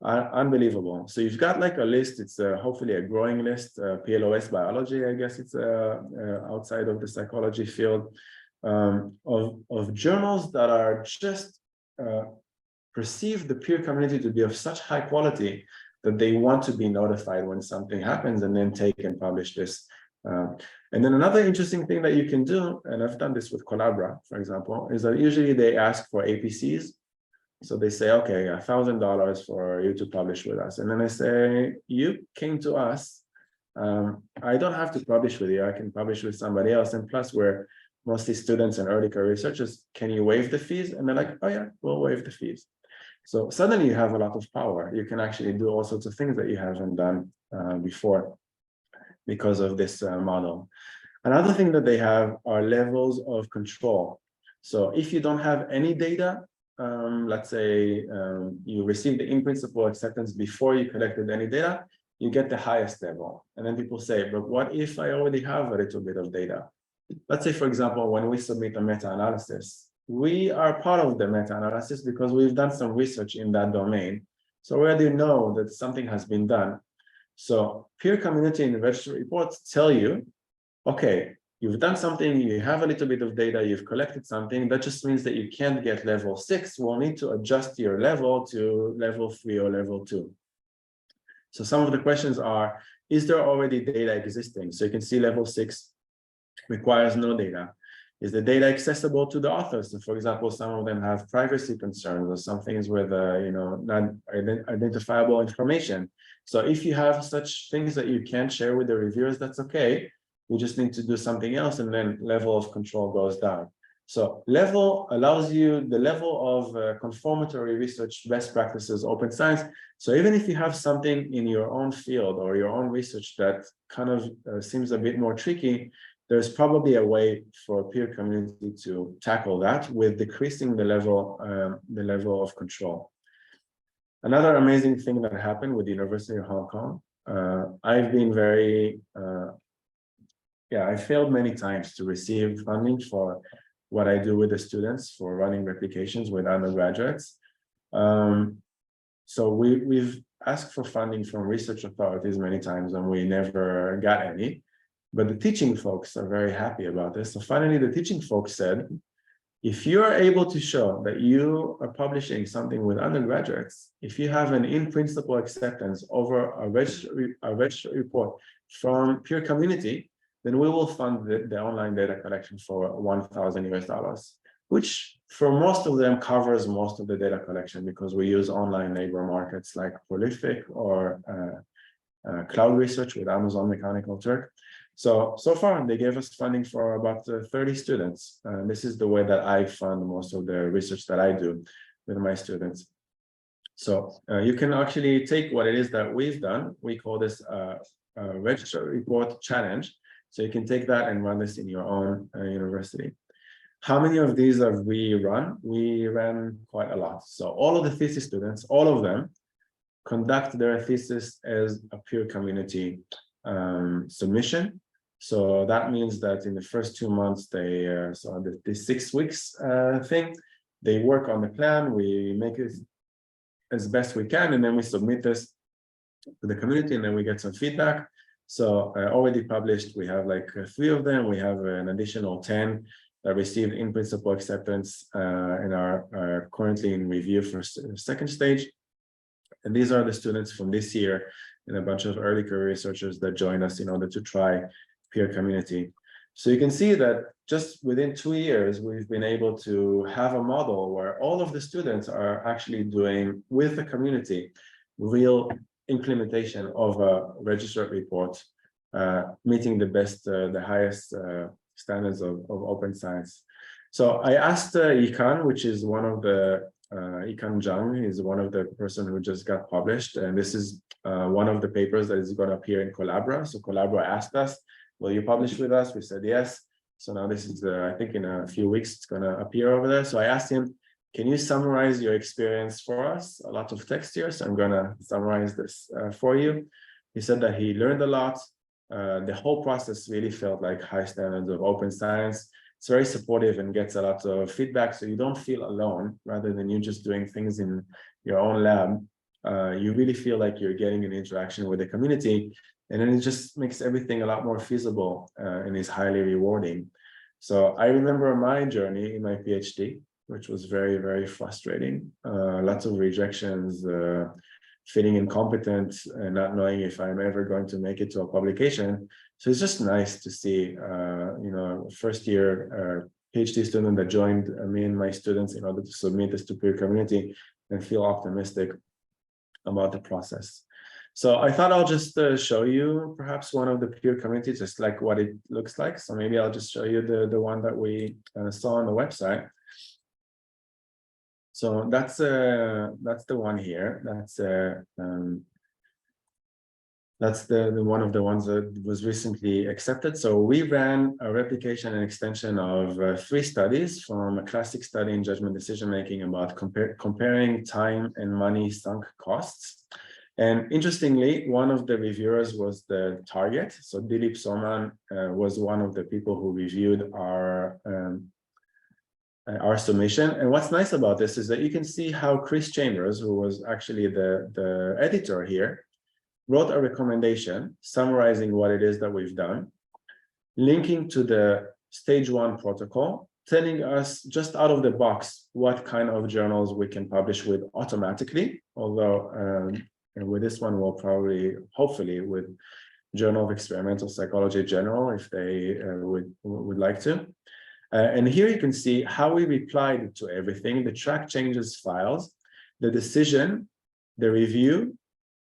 Unbelievable. So you've got like a list, it's hopefully a growing list, PLOS biology, I guess it's outside of the psychology field, of journals that are just perceive the peer community to be of such high quality that they want to be notified when something happens and then take and publish this. And then another interesting thing that you can do, and I've done this with Collabra, for example, is that usually they ask for APCs. So they say, okay, $1,000 for you to publish with us. And then I say, you came to us. I don't have to publish with you. I can publish with somebody else. And plus, we're mostly students and early career researchers. Can you waive the fees? And they're like, oh yeah, we'll waive the fees. So suddenly you have a lot of power. You can actually do all sorts of things that you haven't done before because of this model. Another thing that they have are levels of control. So if you don't have any data, let's say you received the in-principle acceptance before you collected any data, you get the highest level. And then people say, but what if I already have a little bit of data? Let's say, for example, when we submit a meta-analysis, we are part of the meta-analysis because we've done some research in that domain. So we already know that something has been done. So peer community and registry reports tell you, okay, you've done something, you have a little bit of data, you've collected something, that just means that you can't get level 6. We'll need to adjust your level to level 3 or level 2. So some of the questions are, is there already data existing? So you can see level 6 requires no data. Is the data accessible to the authors? So for example, some of them have privacy concerns or some things with not identifiable information. So if you have such things that you can't share with the reviewers, that's okay. You just need to do something else, and then level of control goes down. So level allows you the level of confirmatory research best practices, open science. So even if you have something in your own field or your own research that kind of seems a bit more tricky, there's probably a way for peer community to tackle that with decreasing the level of control. Another amazing thing that happened with the University of Hong Kong, I've been very, I failed many times to receive funding for what I do with the students for running replications with undergraduates. So we've asked for funding from research authorities many times and we never got any, but the teaching folks are very happy about this. So finally, the teaching folks said, if you are able to show that you are publishing something with undergraduates, if you have an in-principle acceptance over a registered report from peer community, then we will fund the online data collection for $1,000 US, which for most of them covers most of the data collection because we use online labor markets like Prolific or cloud research with Amazon Mechanical Turk. So far they gave us funding for about 30 students. This is the way that I fund most of the research that I do with my students. So you can actually take what it is that we've done. We call this a registered report challenge. So you can take that and run this in your own university. How many of these have we run? We ran quite a lot. So all of the thesis students, all of them, conduct their thesis as a peer community submission. So that means that in the first 2 months, they so the 6 weeks thing, they work on the plan. We make it as best we can, and then we submit this to the community, and then we get some feedback. So already published, we have like 3 of them. We have an additional 10 that received in principle acceptance and are currently in review for second stage. And these are the students from this year and a bunch of early career researchers that joined us in order to try peer community. So you can see that just within 2 years, we've been able to have a model where all of the students are actually doing with the community real implementation of a registered report, meeting the highest standards of open science. So I asked Yikan, which is one of the Yikan Zhang is one of the person who just got published, and this is one of the papers that is going to appear in Collabra. So Collabra asked us, will you publish with us? We said yes. So now this is I think in a few weeks it's going to appear over there. So I asked him, can you summarize your experience for us? A lot of text here, so I'm going to summarize this for you. He said that he learned a lot. The whole process really felt like high standards of open science. It's very supportive and gets a lot of feedback, so you don't feel alone. Rather than you just doing things in your own lab, you really feel like you're getting an interaction with the community, and then it just makes everything a lot more feasible and is highly rewarding. So I remember my journey in my PhD, which was very, very frustrating. Lots of rejections, feeling incompetent and not knowing if I'm ever going to make it to a publication. So it's just nice to see, first year PhD student that joined me and my students in order to submit this to peer community and feel optimistic about the process. So I thought I'll just show you perhaps one of the peer communities, just like what it looks like. So maybe I'll just show you the one that we saw on the website. So that's the one here. That's the one of the ones that was recently accepted. So we ran a replication and extension of 3 studies from a classic study in judgment decision making about comparing time and money sunk costs. And interestingly, one of the reviewers was the target. So Dilip Soman was one of the people who reviewed our submission. And what's nice about this is that you can see how Chris Chambers, who was actually the editor here, wrote a recommendation summarizing what it is that we've done, linking to the stage 1 protocol, telling us just out of the box what kind of journals we can publish with automatically, although with this one we'll probably, hopefully, with Journal of Experimental Psychology General, if they would like to. And here you can see how we replied to everything, the track changes files, the decision, the review.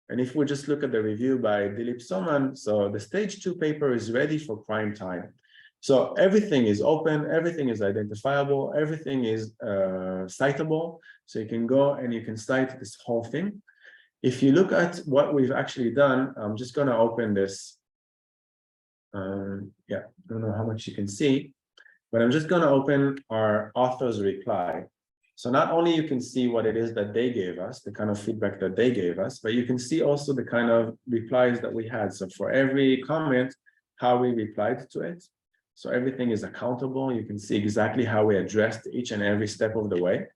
And if we just look at the review by Dilip Soman, so the stage 2 paper is ready for prime time. So everything is open, everything is identifiable, everything is citable. So you can go and you can cite this whole thing. If you look at what we've actually done, I'm just going to open this. Yeah, I don't know how much you can see, but I'm just going to open our author's reply. So not only you can see what it is that they gave us, the kind of feedback that they gave us, but you can see also the kind of replies that we had. So for every comment, how we replied to it. So everything is accountable. You can see exactly how we addressed each and every step of the way.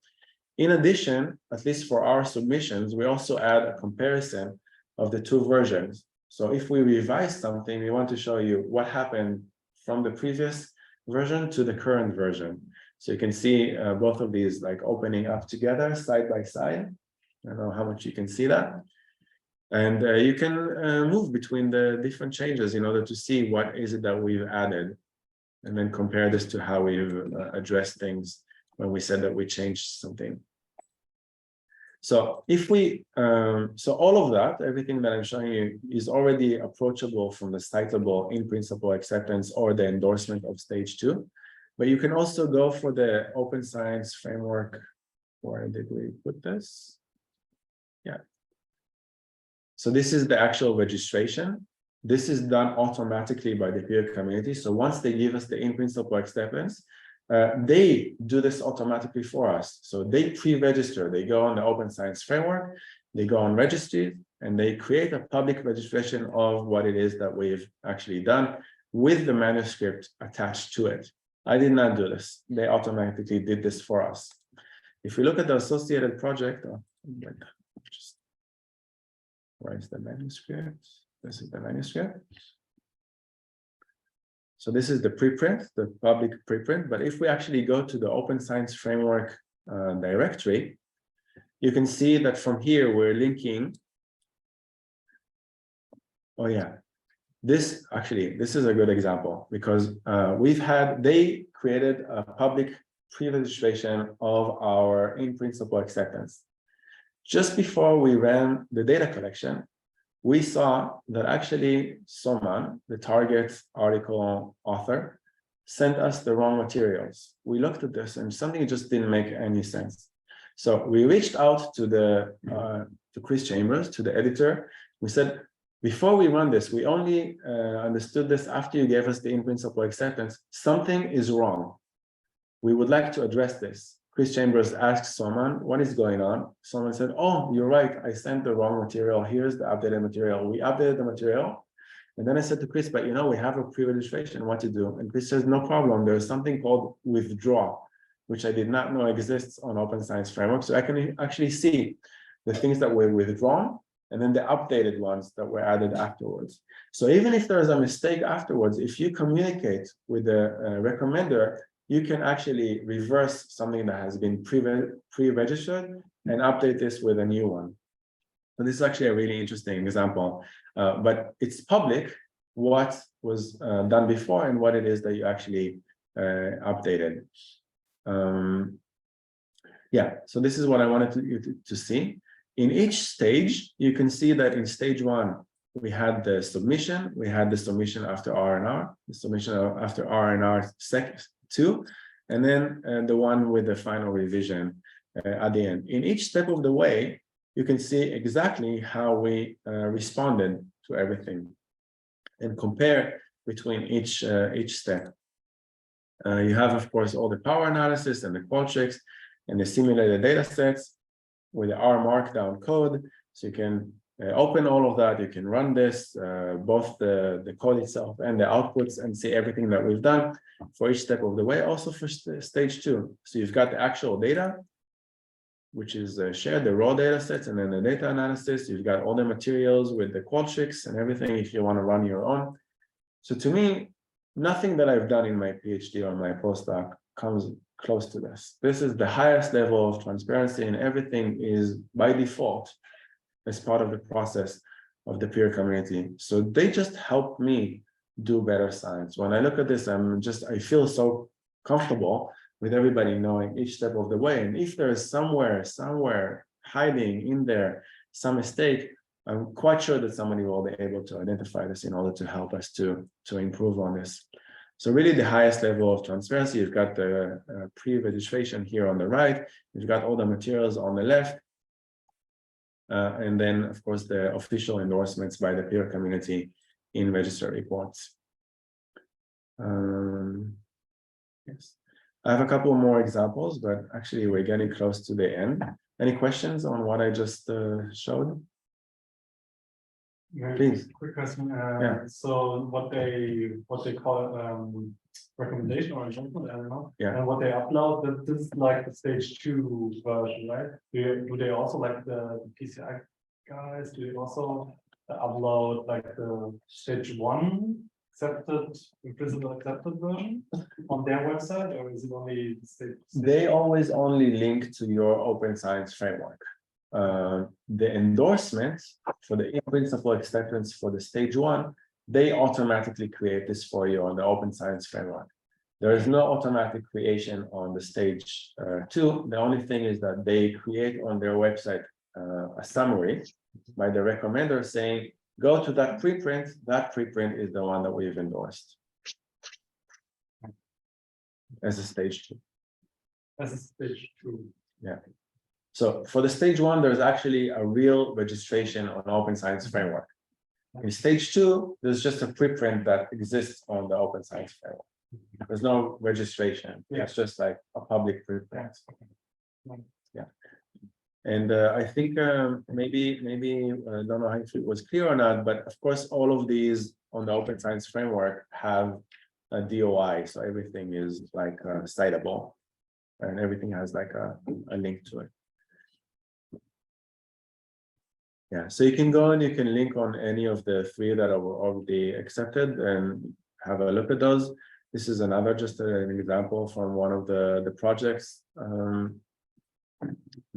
In addition, at least for our submissions, we also add a comparison of the two versions. So if we revise something, we want to show you what happened from the previous version to the current version. So you can see both of these like opening up together side by side. I don't know how much you can see that. And you can move between the different changes in order to see what is it that we've added, and then compare this to how we've addressed things when we said that we changed something. So if we, so all of that, everything that I'm showing you is already approachable from the citable in principle acceptance or the endorsement of stage 2. But you can also go for the open science framework. Where did we put this? Yeah. So this is the actual registration. This is done automatically by the peer community. So once they give us the in principle acceptance, they do this automatically for us. So they pre-register, they go on the open science framework, they go on registry, and they create a public registration of what it is that we've actually done with the manuscript attached to it. I did not do this. They automatically did this for us. If we look at the associated project, where is the manuscript? This is the manuscript. So this is the preprint, the public preprint. But if we actually go to the Open Science Framework directory, you can see that from here we're linking. Oh yeah, this is a good example because they created a public pre-registration of our in principle acceptance. Just before we ran the data collection, we saw that actually Soman, the target article author, sent us the wrong materials. We looked at this and something just didn't make any sense. So we reached out to to Chris Chambers, to the editor. We said, before we run this, we only understood this after you gave us the in principle acceptance. Something is wrong. We would like to address this. Chris Chambers asked Soman, what is going on? Soman said, oh, you're right. I sent the wrong material. Here's the updated material. We updated the material. And then I said to Chris, but you know, we have a pre-registration, what to do? And Chris says, no problem. There's something called withdraw, which I did not know exists on Open Science Framework. So I can actually see the things that were withdrawn and then the updated ones that were added afterwards. So even if there's a mistake afterwards, if you communicate with the recommender, you can actually reverse something that has been pre-registered and update this with a new one. So this is actually a really interesting example, but it's public what was done before and what it is that you actually updated. Yeah, so this is what I wanted you to see. In each stage, you can see that in stage 1, we had the submission. We had the submission after R&R, the submission after R&R 2, and then the one with the final revision at the end. In each step of the way, you can see exactly how we responded to everything and compare between each step. You have, of course, all the power analysis and the Qualtrics and the simulated data sets with the R Markdown code. So you can open all of that. You can run this, both the code itself and the outputs, and see everything that we've done for each step of the way. Also for stage 2. So you've got the actual data, which is shared, the raw data sets, and then the data analysis. You've got all the materials with the Qualtrics and everything if you want to run your own. So to me, nothing that I've done in my PhD or my postdoc comes close to this. This is the highest level of transparency, and everything is by default as part of the process of the peer community. So they just help me do better science. When I look at this, I feel so comfortable with everybody knowing each step of the way. And if there is somewhere hiding in there some mistake, I'm quite sure that somebody will be able to identify this in order to help us to improve on this. So really the highest level of transparency, you've got the pre-registration here on the right, you've got all the materials on the left, and then of course the official endorsements by the peer community in register reports. Yes, I have a couple more examples, but actually we're getting close to the end. Any questions on what I just showed? Please. Quick question. Yeah. So what they call recommendation or endorsement, I don't know. Yeah. And what they upload, this is like the stage 2 version, right? Do they also like the PCI guys? Do they also upload like the stage 1 accepted, in principle accepted version on their website, or is it only the stage? They always only link to your open science framework. The endorsements for the in-principle acceptance for the stage 1, they automatically create this for you on the open science framework. There is no automatic creation on the stage 2. The only thing is that they create on their website a summary by the recommender saying, go to that preprint is the one that we've endorsed as a stage 2. As a stage 2. Yeah. So for the stage 1, there's actually a real registration on Open Science Framework. In stage 2, there's just a preprint that exists on the Open Science Framework. There's no registration. It's just like a public preprint. Yeah. And I think maybe I don't know if it was clear or not, but of course, all of these on the Open Science Framework have a DOI. So everything is like citable and everything has like a link to it. Yeah, so you can go and you can link on any of the 3 that are already accepted and have a look at those. This is another, just an example from one of the projects that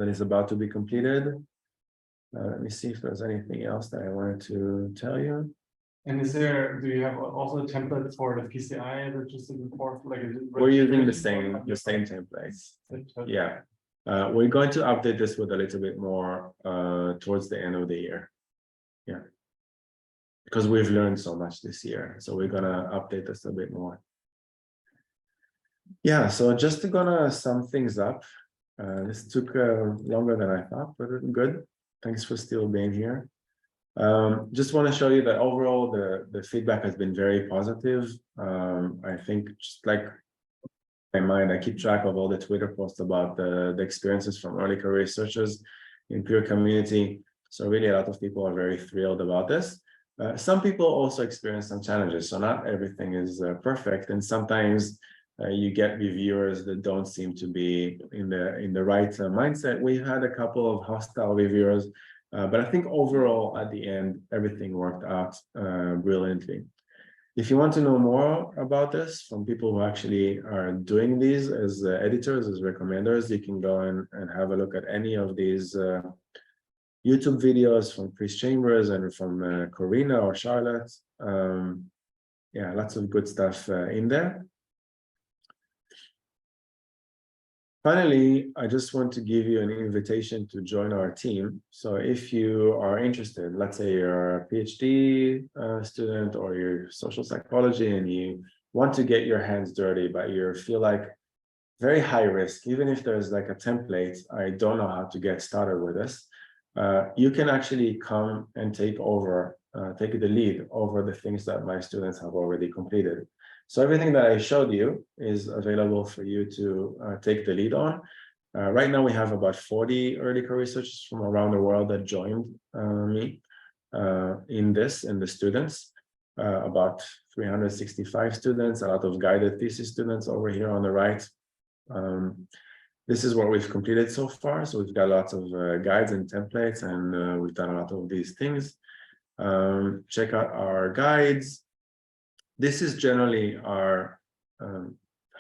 is about to be completed. Let me see if there's anything else that I wanted to tell you. And do you have also a template for the PCI registered report? Like we're using the same templates. Yeah. We're going to update this with a little bit more towards the end of the year. Yeah. Because we've learned so much this year. So we're gonna update this a bit more. Yeah, so just gonna sum things up. This took longer than I thought, but good. Thanks for still being here. Just want to show you that overall the feedback has been very positive. I think just like in mind, I keep track of all the Twitter posts about the experiences from early career researchers in peer community. So really a lot of people are very thrilled about this. Some people also experience some challenges. So not everything is perfect. And sometimes you get reviewers that don't seem to be in the right mindset. We've had a couple of hostile reviewers, but I think overall at the end, everything worked out brilliantly. If you want to know more about this from people who actually are doing these as editors, as recommenders, you can go and have a look at any of these YouTube videos from Chris Chambers and from Corina or Charlotte. Yeah, lots of good stuff in there. Finally, I just want to give you an invitation to join our team. So if you are interested, let's say you're a PhD student or you're social psychology and you want to get your hands dirty, but you feel like very high risk, even if there's like a template, I don't know how to get started with this. You can actually come and take the lead over the things that my students have already completed. So everything that I showed you is available for you to take the lead on. Right now we have about 40 early career researchers from around the world that joined me in the students. About 365 students, a lot of guided thesis students over here on the right. This is what we've completed so far. So we've got lots of guides and templates, and we've done a lot of these things. Check out our guides. This is generally our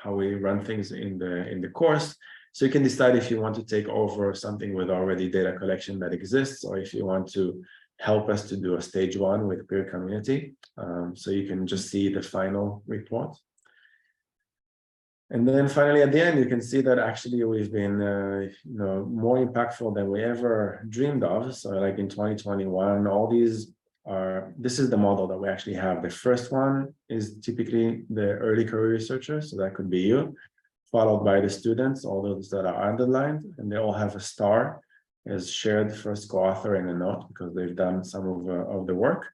how we run things in the course. So you can decide if you want to take over something with already data collection that exists, or if you want to help us to do a stage 1 with peer community. So you can just see the final report. And then finally, at the end, you can see that actually we've been more impactful than we ever dreamed of. So like in 2021, all these this is the model that we actually have. The first one is typically the early career researchers, so that could be you, followed by the students, all those that are underlined, and they all have a star as shared first co-author in a note because they've done some of the work.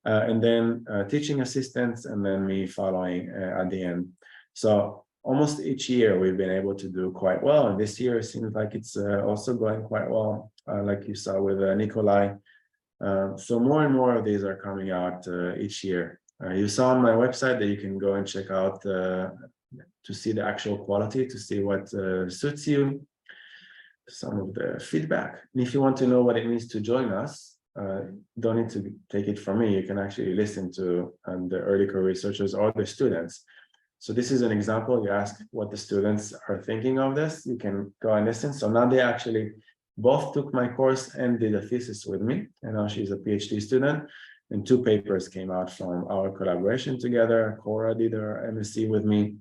And then teaching assistants, and then me following at the end. So almost each year we've been able to do quite well, and this year it seems like it's also going quite well, like you saw with Nikolai. So more and more of these are coming out each year. You saw on my website that you can go and check out to see the actual quality, to see what suits you, some of the feedback. And if you want to know what it means to join us, don't need to take it from me. You can actually listen to the early career researchers or the students. So this is an example. You ask what the students are thinking of this. You can go and listen. So now they actually both took my course and did a thesis with me. And now she's a PhD student. And 2 papers came out from our collaboration together. Cora did her MSc with me.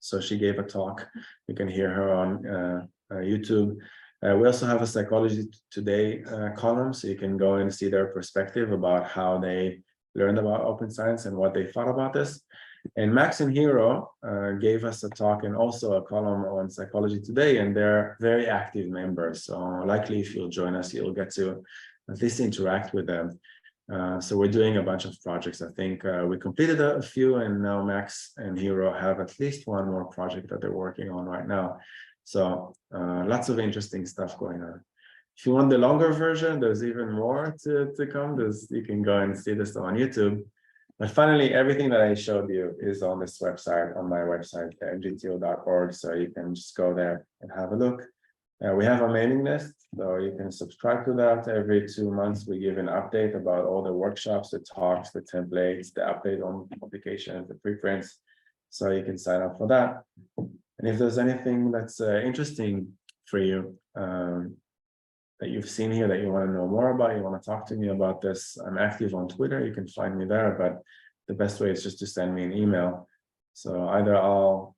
So she gave a talk. You can hear her on YouTube. We also have a Psychology Today column, so you can go and see their perspective about how they learned about open science and what they thought about this. And Max and Hero gave us a talk and also a column on Psychology Today, and they're very active members. So likely if you'll join us, you'll get to at least interact with them. So we're doing a bunch of projects. I think we completed a few, and now Max and Hero have at least one more project that they're working on right now. So lots of interesting stuff going on. If you want the longer version, there's even more to come. You can go and see this on YouTube. But finally, everything that I showed you is on this website, on my website, mgto.org. So you can just go there and have a look. We have a mailing list, so you can subscribe to that. Every 2 months, we give an update about all the workshops, the talks, the templates, the update on publications, the preprints. So you can sign up for that. And if there's anything that's interesting for you, that you've seen here that you want to know more about, you want to talk to me about this, I'm active on Twitter. You can find me there, but the best way is just to send me an email. So either I'll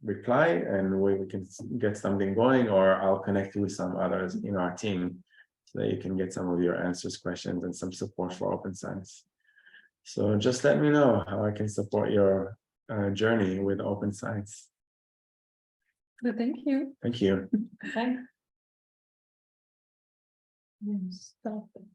reply and we can get something going, or I'll connect you with some others in our team so that you can get some of your answers, questions, and some support for open science. So just let me know how I can support your journey with open science. Well, thank you. Thank you. Thanks. Stop.